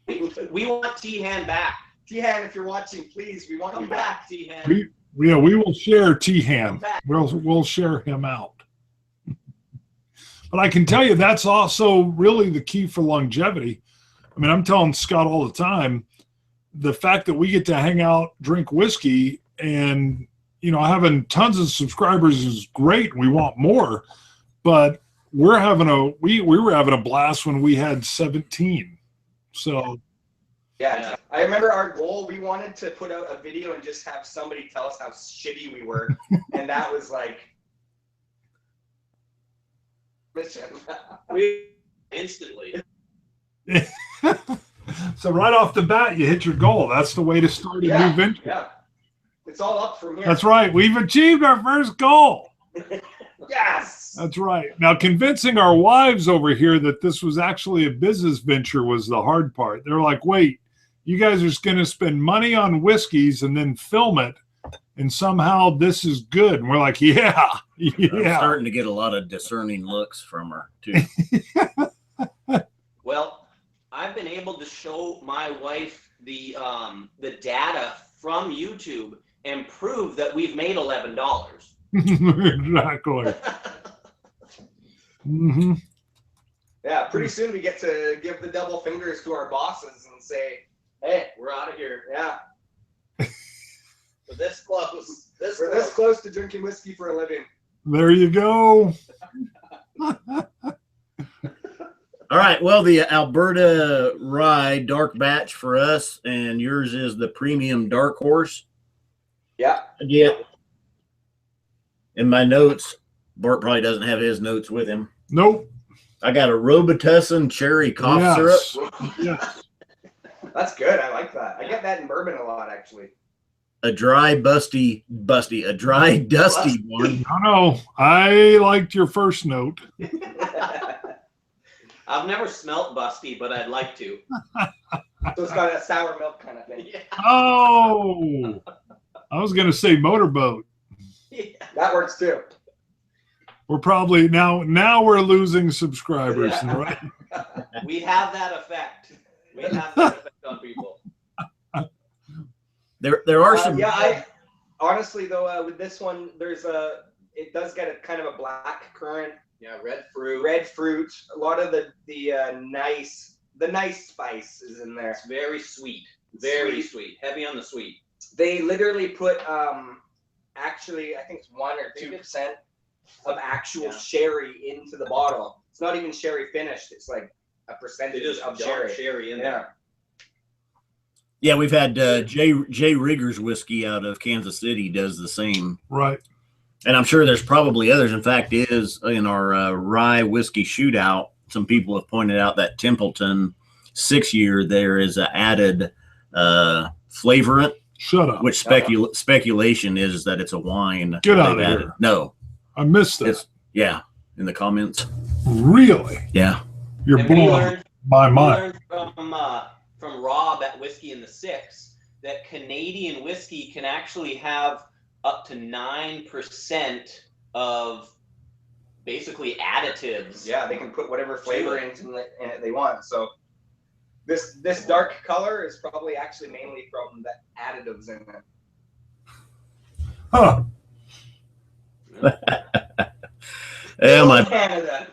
We want T-Han back. T-Han, if you're watching, please, we want Come you back. back, T-Han. We will share T-Han. Come back. We'll share him out. But I can tell you that's also really the key for longevity. I mean, I'm telling Scott all the time, the fact that we get to hang out, drink whiskey, and having tons of subscribers is great. We want more, but we were having a blast when we had 17. So Yeah, I remember our goal. We wanted to put out a video and just have somebody tell us how shitty we were, and that was like mission. We instantly. So right off the bat, you hit your goal. That's the way to start a new venture. Yeah, it's all up from here. That's right. We've achieved our first goal. Yes. That's right. Now, convincing our wives over here that this was actually a business venture was the hard part. They're like, wait, you guys are just going to spend money on whiskeys and then film it, and somehow this is good. And we're like, yeah. I'm starting to get a lot of discerning looks from her, too. Well, I've been able to show my wife the data from YouTube and prove that we've made $11. Exactly. Mm-hmm. Yeah, pretty soon we get to give the double fingers to our bosses and say, hey, We're out of here. yeah, We're this close. we're this close to drinking whiskey for a living. There you go. All right. Well, the Alberta Rye dark batch for us, and yours is the premium dark horse. Yeah. Yeah. In my notes, Bart probably doesn't have his notes with him. Nope. I got a Robitussin cherry cough syrup, Yes. That's good. I like that. I get that in bourbon a lot, actually. a dry dusty one. No. I liked your first note. I've never smelt busty, but I'd like to. So it's got a sour milk kind of thing. Yeah. Oh, I was going to say motorboat. Yeah. That works too. We're probably now we're losing subscribers, Yeah. right? We have that effect. We have that effect on people. There are some. I honestly though with this one it does get a kind of a black currant, Yeah, red fruit. red fruit. A lot of the nice spice is in there. It's very sweet. Very sweet. Heavy on the sweet. They literally put actually I think it's 1 or 2% of actual sherry into the bottle. It's not even sherry finished. It's like a They percentage just of dump sherry. in Yeah. there. Yeah, we've had Jay Rigger's whiskey out of Kansas City does the same. Right. And I'm sure there's probably others. In fact, is in our rye whiskey shootout, some people have pointed out that Templeton 6-year there is an added flavorant, Shut up. which speculation is that it's a wine. Get that out they've of added. here. No, I missed that. it's in the comments. Really? Yeah. You're And we blowing learned, my we mind. learned from Rob at Whiskey in the Six that Canadian whiskey can actually have up to 9% of basically additives. Yeah, they can put whatever flavorings in it they want. So this dark color is probably actually mainly from the additives in it. Huh. Yeah, Canada.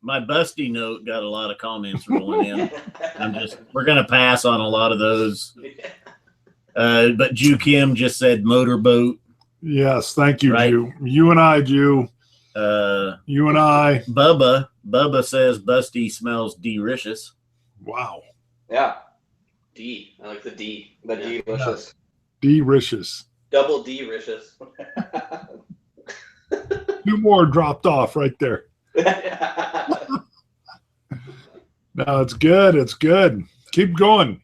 my busty note got a lot of comments rolling in. We're gonna pass on a lot of those. But Ju Kim just said motorboat. Yes. Thank you, Right. Jew. You and I, Jew. You and I. Bubba says busty smells delicious. Wow. Yeah, D. I like the D. the Yeah. delicious. Delicious. Double D-ricious. 2 more dropped off right there. No, it's good. It's good. Keep going.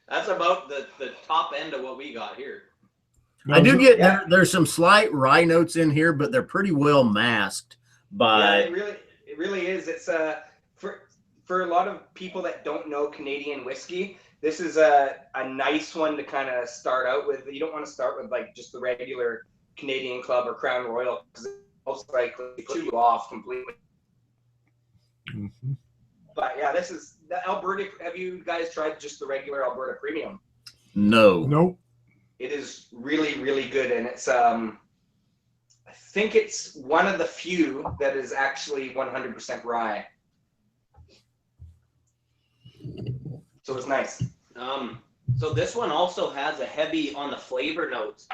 That's about the top end of what we got here. I do get Yeah. there's some slight rye notes in here, but they're pretty well masked Yeah, by. it really is. It's for a lot of people that don't know Canadian whiskey, this is a nice one to kind of start out with. You don't want to start with like just the regular Canadian Club or Crown Royal because most likely put you off completely. Mhm. But yeah, this is the Alberta. Have you guys tried just the regular Alberta Premium? No. Nope. It is really, really good, and it's I think it's one of the few that is actually 100% rye. So it's nice. So this one also has a heavy on the flavor notes.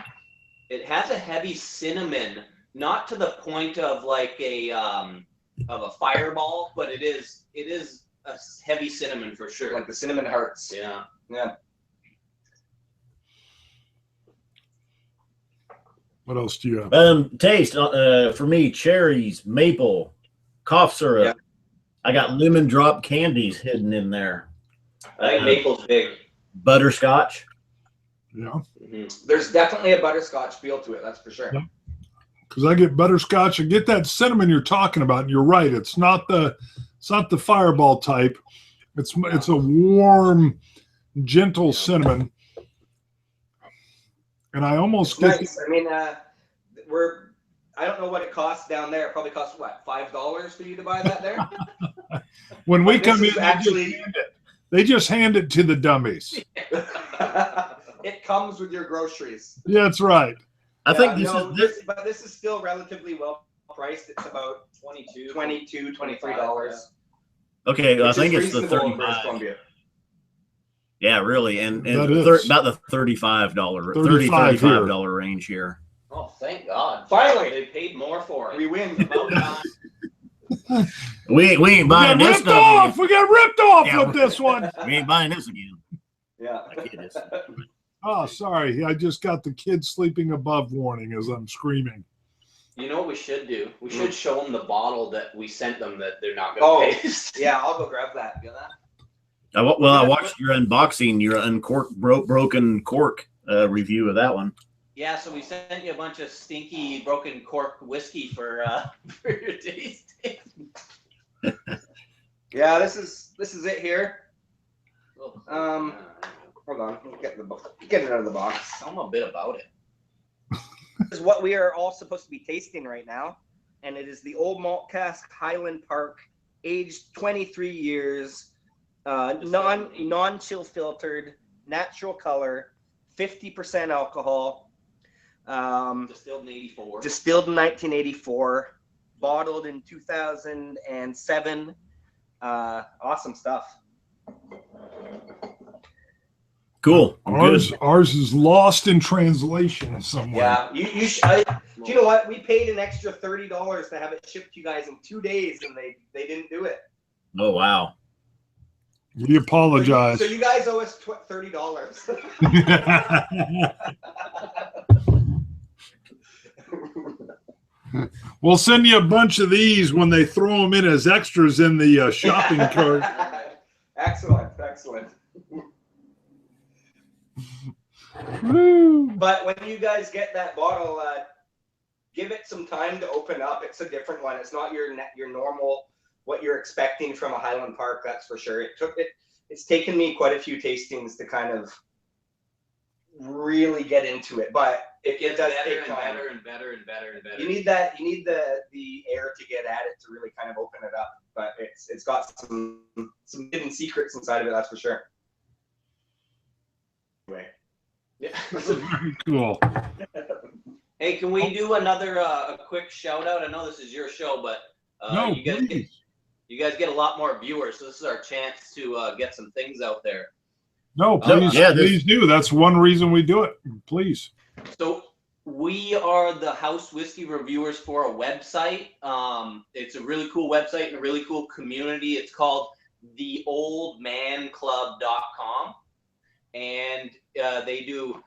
It has a heavy cinnamon, not to the point of like a fireball, but it is a heavy cinnamon for sure. Like the cinnamon hearts. Yeah. Yeah. What else do you have? Taste for me: cherries, maple, cough syrup. Yeah. I got lemon drop candies hidden in there. I think maple's big. Butterscotch. Yeah. Mm-hmm. There's definitely a butterscotch feel to it, that's for sure. Yeah. Because I get butterscotch, I get that cinnamon you're talking about, and you're right. It's not the fireball type. It's a warm, gentle cinnamon. And I almost get Nice. I mean, I don't know what it costs down there. It probably costs what, $5 for you to buy that there? when we But this come in, is actually they just hand it to the dummies. it comes with your groceries. Yeah, that's right. I think but this is still relatively well priced. It's about $22, $23. Okay, I Which think is it's the reasonable for 35. Columbia. Yeah, really, and That is. about the $35, $35 range here. Oh, thank God! Finally, They paid more for it. we win. About time. We ain't We buying got this ripped stuff off. again. We got ripped off Yeah. with this one. We ain't buying this again. Yeah. I kid this. Oh, sorry. I just got the kids sleeping above warning as I'm screaming. You know what we should do? We should show them the bottle that we sent them that they're not going to taste. Yeah, I'll go grab that. Get that? I watched your unboxing, your broken cork review of that one. Yeah, so we sent you a bunch of stinky broken cork whiskey for your tasting. Yeah, this is it here. Oh, Hold on, get it out of the box. tell them a bit about it. This is what we are all supposed to be tasting right now, and it is the Old Malt Cask Highland Park, aged 23 years, non-chill filtered, natural color, 50% alcohol. Distilled in 84. Distilled in 1984, bottled in 2007. Awesome stuff. Cool. Ours is lost in translation somewhere. Yeah, do you know what? We paid an extra $30 to have it shipped to you guys in 2 days, and they didn't do it. Oh wow. We apologize. So you guys owe us $30. We'll send you a bunch of these when they throw them in as extras in the shopping cart. Excellent. Woo. But when you guys get that bottle, give it some time to open up. It's a different one. It's not your normal, what you're expecting from a Highland Park, that's for sure. It's taken me quite a few tastings to kind of really get into it, but It gets does better take and time. better and better and better and better. You need the air to get at it to really kind of open it up. But it's got some hidden secrets inside of it, that's for sure. Anyway. Yeah. Very cool. Hey, can we do another a quick shout out? I know this is your show, but No, you guys please. get a lot more viewers, so this is our chance to get some things out there. No, please, please do. That's one reason we do it. Please. So we are the house whiskey reviewers for a website. It's a really cool website and a really cool community. It's called theoldmanclub.com, and they do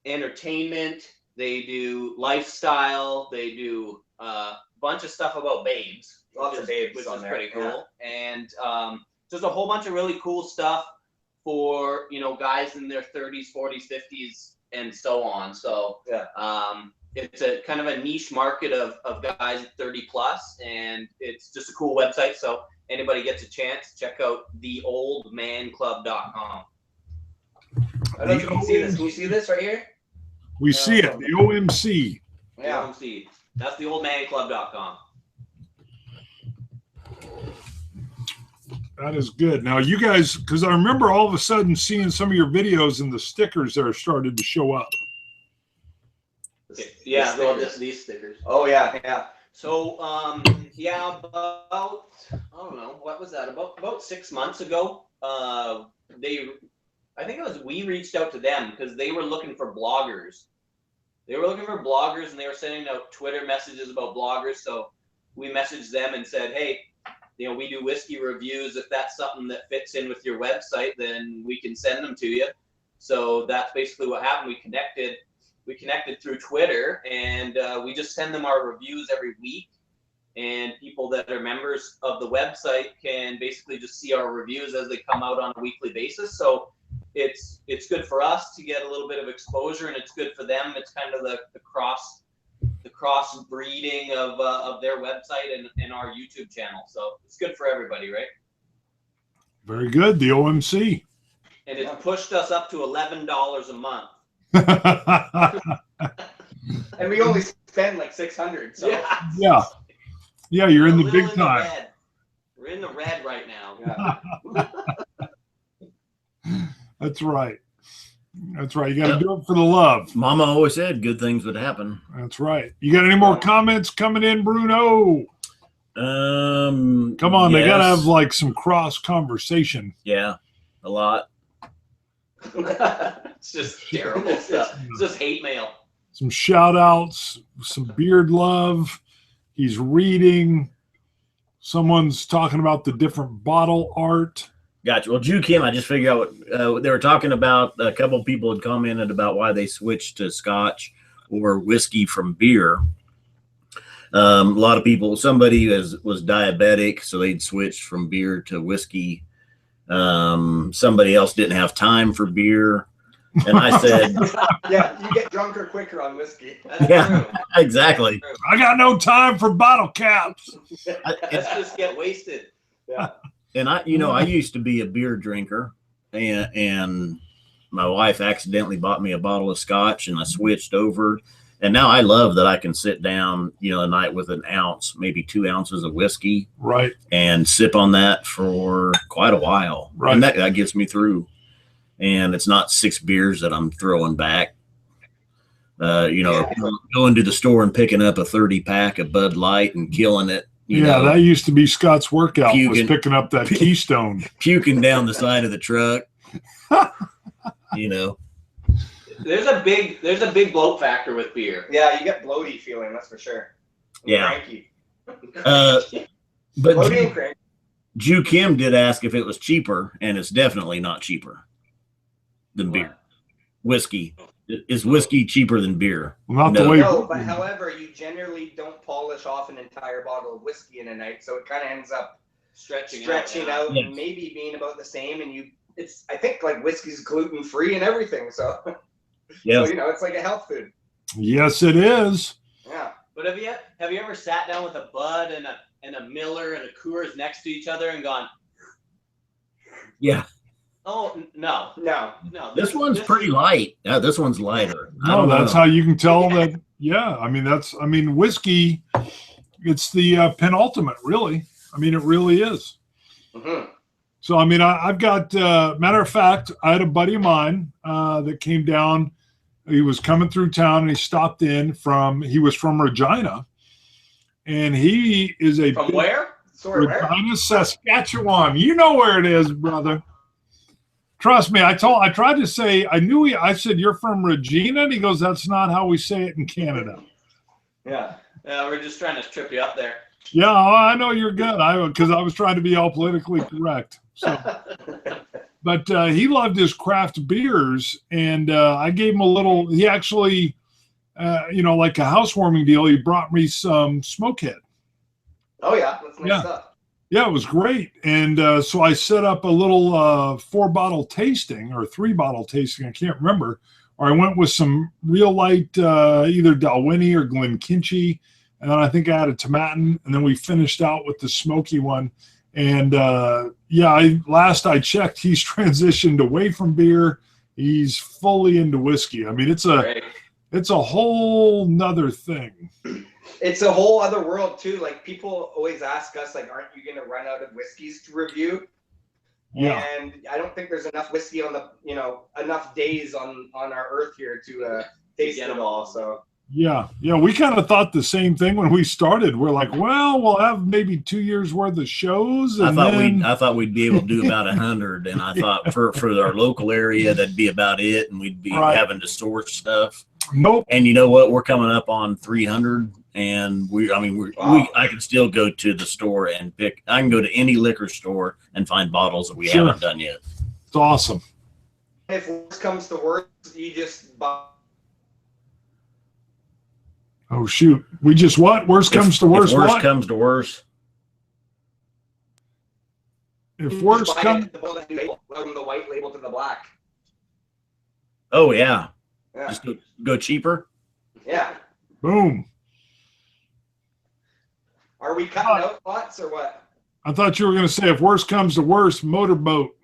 entertainment, they do lifestyle, they do a bunch of stuff about babes. Lots of babes which on is there, pretty cool. yeah. And just a whole bunch of really cool stuff for guys in their 30s, 40s, 50s, and so on. So Yeah. it's a kind of a niche market of guys 30 plus, and it's just a cool website. So anybody gets a chance, check out theoldmanclub.com. I don't know if you can see this. Can you see this right here? We see it. The OMC. Yeah. OMC. That's theoldmanclub.com. That is good. Now, you guys, because I remember all of a sudden seeing some of your videos and the stickers that are started to show up. Yeah, The well, stickers. these stickers. Oh yeah. So, yeah, about, I don't know, what was that? About 6 months ago, I think it was, we reached out to them because they were looking for bloggers. They were looking for bloggers and they were sending out Twitter messages about bloggers. So we messaged them and said, hey, you know, we do whiskey reviews. If that's something that fits in with your website, then we can send them to you. So that's basically what happened. We connected through Twitter, and we just send them our reviews every week. And people that are members of the website can basically just see our reviews as they come out on a weekly basis. So it's good for us to get a little bit of exposure, and it's good for them. It's kind of the cross breeding of their website and our YouTube channel. So it's good for everybody, right? Very good. The OMC. And it's pushed us up to $11 a month. And we only spend like 600. So Yeah. Yeah, you're in We're the a big little time. red. We're in the red right now. yeah. That's right. That's right. You got to do it for the love. Mama always said good things would happen. That's right. You got any more comments coming in, Bruno? Come on, they got to have like some cross conversation. Yeah, a lot. It's just terrible stuff. It's just hate mail. Some shout outs, some beard love. He's reading. Someone's talking about the different bottle art. Gotcha. Well, Jew Kim, I just figured out what they were talking about. A couple of people had commented about why they switched to Scotch or whiskey from beer. A lot of people, somebody was diabetic, so they'd switched from beer to whiskey. Somebody else didn't have time for beer. And I said, Yeah, you get drunker quicker on whiskey. That's Yeah. true. exactly. I got no time for bottle caps. Let's just get wasted. Yeah. And I used to be a beer drinker, and my wife accidentally bought me a bottle of Scotch, and I switched over. And now I love that I can sit down, a night with an ounce, maybe 2 ounces of whiskey, Right. and sip on that for quite a while. Right. And that gets me through. And it's not 6 beers that I'm throwing back. Going to the store and picking up a 30 pack of Bud Light and killing it. That used to be Scott's workout, was Puking. picking up that Keystone. Puking down the side of the truck. There's a big bloat factor with beer. Yeah, you get bloaty feeling, that's for sure. Yeah. Cranky. But Bloaty and cranky. Jew Kim did ask if it was cheaper, and it's definitely not cheaper than beer. Whiskey. Is whiskey cheaper than beer? Not No. the way. No, but however, you generally don't polish off an entire bottle of whiskey in a night, so it kind of ends up Stretching out Yes. and maybe being about the same. And I think like whiskey's gluten free and everything, so Yeah. so it's like a health food. Yes, it is. Yeah. But have you ever sat down with a Bud and a Miller and a Coors next to each other and gone, Yeah. oh no, No. This one's pretty light. Yeah, this one's lighter. I No, don't that's know. how you can tell that. Yeah, whiskey. It's the penultimate, really. It really is. Mm-hmm. So, I've got. Matter of fact, I had a buddy of mine that came down. He was coming through town, and he stopped in He was from Regina, and he is a From big- where? Sorry, where? Regina, Saskatchewan. You know where it is, brother. Trust me. I tried to say, I said, you're from Regina? And he goes, that's not how we say it in Canada. Yeah. We're just trying to trip you up there. Yeah, I know you're good. Because I was trying to be all politically correct. So, but he loved his craft beers, and I gave him a little. He actually, like a housewarming deal, he brought me some Smokehead. Oh yeah, that's nice Yeah. stuff. Yeah, it was great. And so I set up a little 4-bottle tasting or 3-bottle tasting. I can't remember. Or I went with some real light, either Dalwhinnie or Glenkinchie. And then I think I had a Tomatin. And then we finished out with the smoky one. And last I checked, he's transitioned away from beer. He's fully into whiskey. Great. It's a whole nother thing. It's a whole other world too. Like people always ask us, like, aren't you gonna run out of whiskeys to review? Yeah. And I don't think there's enough whiskey on the, enough days on our earth here to taste Get it 'em all. all. So Yeah. We kind of thought the same thing when we started. We're like, well, we'll have maybe 2 years worth of shows. And I thought we'd be able to do about 100, and I thought for our local area that'd be about it, and we'd be having to source stuff. Nope. And you know what? We're coming up on 300, and I can still go to the store and pick. I can go to any liquor store and find bottles that we haven't done yet. It's awesome. if worse comes to worse, you just buy. Oh shoot! We just what? Worse comes to worse. If worse What? comes to worse. If worse Just buy comes, the label, from the white label to the black. Oh yeah. Yeah. Just go cheaper. Yeah. boom! Are we cutting out lots or what? I thought you were going to say if worse comes to worse, motorboat.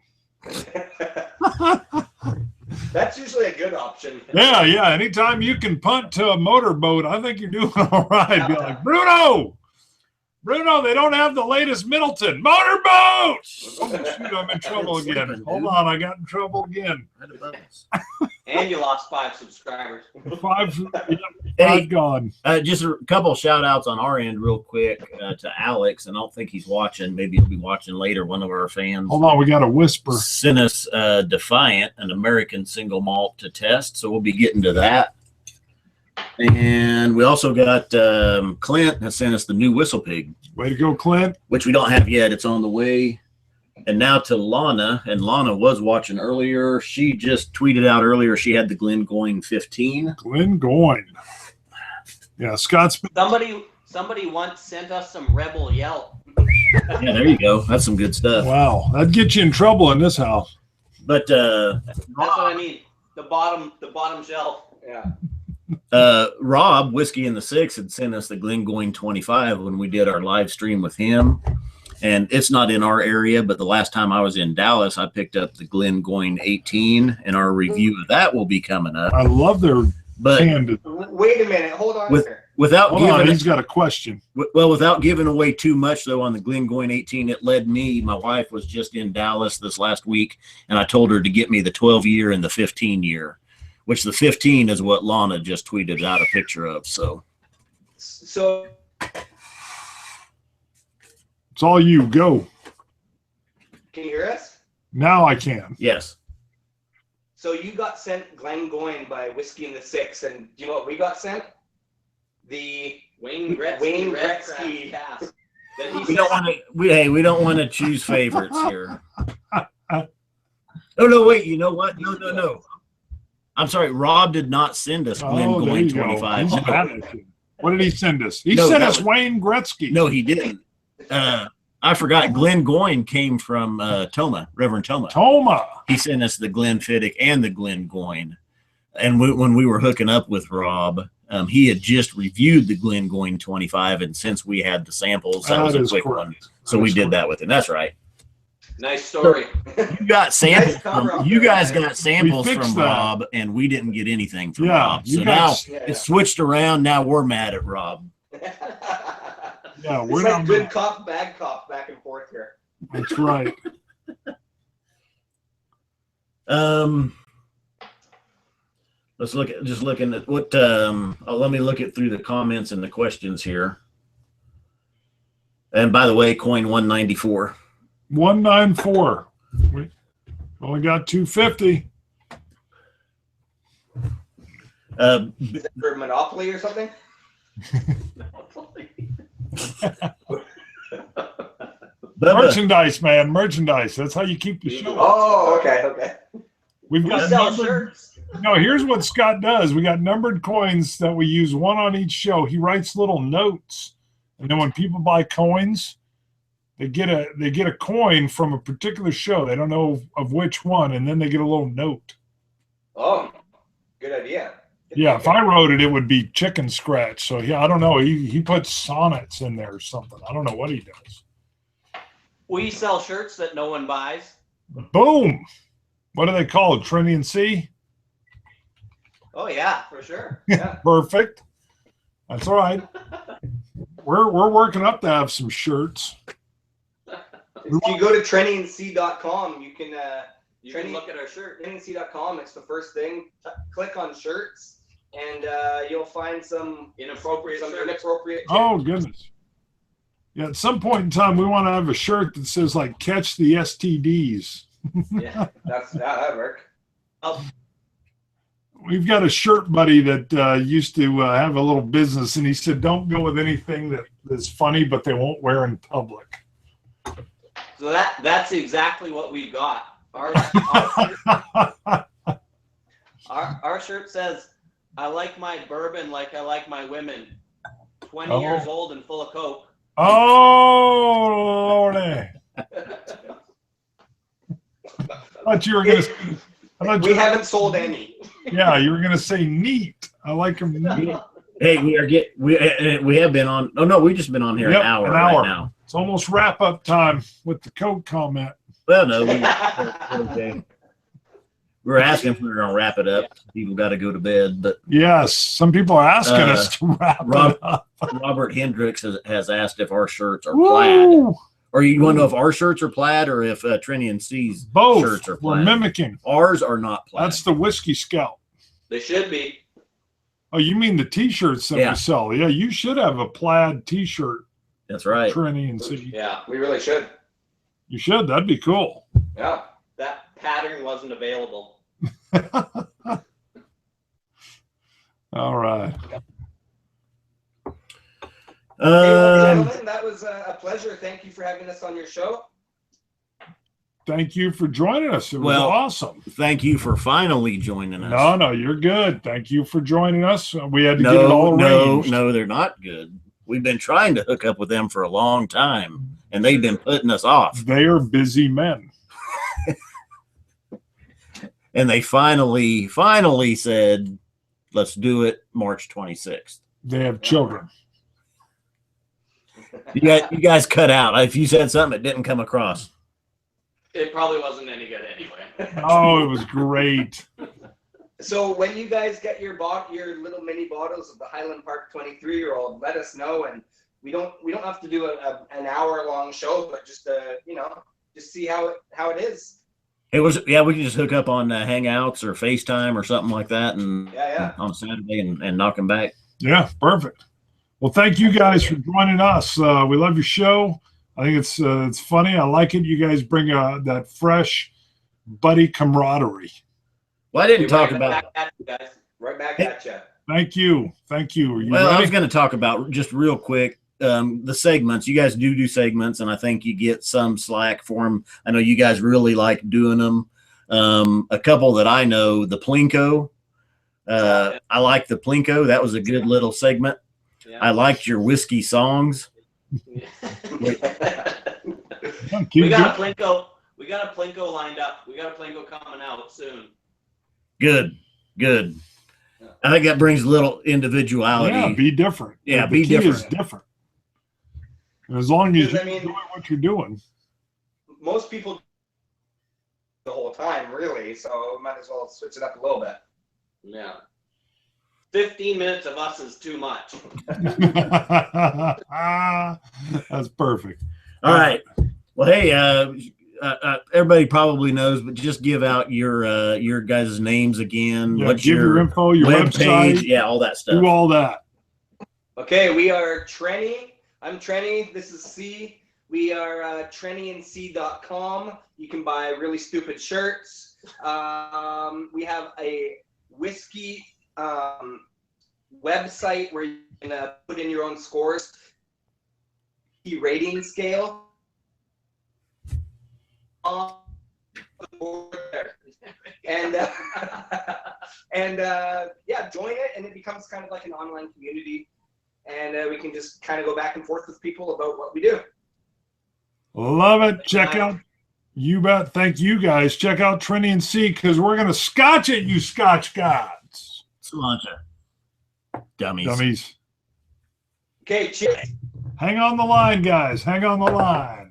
That's usually a good option. Yeah. Anytime you can punt to a motorboat, I think you're doing all right. Be like, Bruno, they don't have the latest Middleton motorboat. Oh shoot, I'm in trouble again. Hold on, I got in trouble again. And you lost 5 subscribers. Five Hey, gone. Just a couple shout outs on our end real quick to Alex, and I don't think he's watching. Maybe he'll be watching later. One of our fans Hold on, we got a whisper. sent us Defiant, an American single malt to test, so we'll be getting to that. And we also got Clint has sent us the new Whistle Pig, Way to go, Clint. which we don't have yet. It's on the way. And now to Lana, and Lana was watching earlier. She just tweeted out earlier she had the Glengoyne 15. Glengoyne. Yeah, Scott's been Somebody once sent us some Rebel Yelp. Yeah, there you go. That's some good stuff. wow. That'd get you in trouble in this house. But That's what I mean. The bottom shelf. Yeah. Rob, Whiskey in the Six, had sent us the Glengoyne 25 when we did our live stream with him. And it's not in our area, but the last time I was in Dallas, I picked up the Glengoyne 18, and our review of that will be coming up. I love their But candid. Wait a minute. Hold on here. without Hold on, giving he's got a question. without giving away too much though on the Glengoyne 18, it led me. My wife was just in Dallas this last week, and I told her to get me the 12-year and the 15-year, which the 15 is what Lana just tweeted out a picture of. So It's all you. Go. Can you hear us? Now I can. yes. So you got sent Glengoyne by Whiskey in the Six, and do you know what we got sent? The Wayne Gretzky. Wayne Red Gretzky. Craft cast. That he We sent- don't want to. We don't want to choose favorites here. Oh no! Wait. You know what? No. I'm sorry. Rob did not send us Oh, there Glengoyne you go. 25. He's mad at you. What did he send us? He No, sent that us was- Wayne Gretzky. No, he didn't. I forgot. Glengoyne came from Toma, Reverend Toma. Toma. He sent us the Glenfiddich and the Glengoyne. And when we were hooking up with Rob, he had just reviewed the Glengoyne 25, and since we had the samples, that was a is quick correct. one. So we did that with him. That's right. Nice story. You got samples. Nice cover From, up you there, guys man. got samples We fixed from that. Rob, and we didn't get anything from Yeah, Rob. you So now guys- Yeah. it's switched around. Now we're mad at Rob. Yeah, It's we're like not good mad. cop, bad cop, back and forth here. That's right. Let's looking at what. Let me look it through the comments and the questions here. And by the way, coin 194. 194. We only got 250. Is that for Monopoly or something? Bubba, Merchandise, man. Merchandise. That's how you keep the show. Oh, okay. We've We got sell numbered, shirts. no, here's what Scott does. We got numbered coins that we use, one on each show. He writes little notes. And then when people buy coins, they get a coin from a particular show. They don't know of which one, and then they get a little note. Oh, good idea. Yeah, if I wrote it, it would be chicken scratch. So yeah, I don't know. He puts sonnets in there or something. I don't know what he does. We sell shirts that no one buys. Boom. What are they called? Trenny and C? Oh yeah, for sure. Yeah. Perfect. That's all right. We're working up to have some shirts. If you go to trennyandc.com, you can look at our shirt. trennyandc.com. It's the first thing. Click on shirts, and you'll find some Inappropriate shirts. inappropriate. Oh goodness. Yeah, at some point in time, we want to have a shirt that says like "Catch the STDs." Yeah. That'd work. We've got a shirt buddy that used to have a little business, and he said, "Don't go with anything that is funny, but they won't wear in public." So that's exactly what we got. Our shirt says, "I like my bourbon like I like my women. 20 years old and full of coke." Oh Lordy! I thought you were gonna. We haven't sold any. Yeah, you were gonna say neat. I like them neat. Hey, we have been on. Oh no, we've just been on here Yep, an hour an right hour. now. It's almost wrap up time with the Coke comment. Well, no, we're okay. We were asking if we were gonna wrap it up. People got to go to bed, but Yes, some people are asking us to wrap it up. Robert Hendricks has asked if our shirts are plaid. Woo! Or you want to know if our shirts are plaid or if Trenny and C's Both. shirts are We're plaid? mimicking. Ours are not plaid. That's the Whiskey Scout. They should be. Oh, you mean the T-shirts that Yeah. we sell? Yeah, you should have a plaid T-shirt, That's right. Trenny and C. Yeah. We really should. You should. That'd be cool. Yeah. That pattern wasn't available. All right. Hey, well, Um, gentlemen, that was a pleasure. Thank you for having us on your show. Thank you for joining us. It was Well, awesome. thank you for finally joining us. No, you're good. Thank you for joining us. We had to get it all no, arranged. no, they're not good. We've been trying to hook up with them for a long time, and they've been putting us off. They are busy men. And they finally said, "Let's do it March 26th." They have children. You guys cut out. If you said something, it didn't come across. It probably wasn't any good anyway. Oh, it was great. So when you guys get your little mini bottles of the Highland Park 23-year-old, let us know, and we don't have to do an hour-long show, but just just see how it is. It was, yeah, we could just hook up on Hangouts or FaceTime or something like that, and Yeah. on Saturday and knock them back. Yeah, perfect. Well, thank you guys for joining us. We love your show. I think it's funny. I like it. You guys bring that fresh buddy camaraderie. Well, I didn't talk Right about. back at you guys. Right back at you. Thank you. Thank you. Are you Well, I was ready? going to talk about just real quick the segments. You guys do segments, and I think you get some slack for them. I know you guys really like doing them. A couple that I know, the Plinko. I like the Plinko. That was a good little segment. Yeah. I liked your whiskey songs. Keep We got going. a Plinko. We got a Plinko lined up. We got a Plinko coming out soon. Good. I think that brings a little individuality. Yeah, be different. Yeah, The be key different. is different. And as long as Because, you're I mean- doing what you're doing. Most people the whole time, really, so might as well switch it up a little bit. Yeah. 15 minutes of us is too much. That's perfect. All right. Well, hey, everybody probably knows, but just give out your guys' names again. Yeah, What's give your info, your web website, page? Yeah, all that stuff. do all that. Okay, we are Trenny. I'm Trenny. This is C. We are trennyandc.com. You can buy really stupid shirts. We have a whiskey website where you can put in your own scores. Rating scale. And yeah, join it, and it becomes kind of like an online community, and we can just kind of go back and forth with people about what we do. Love it. Check out. You bet. Thank you guys. Check out Trenny and C because we're going to scotch it, you Scotch gods. Cilantro. Dummies. Dummies. Okay, cheers. Hang on the line, guys. Hang on the line.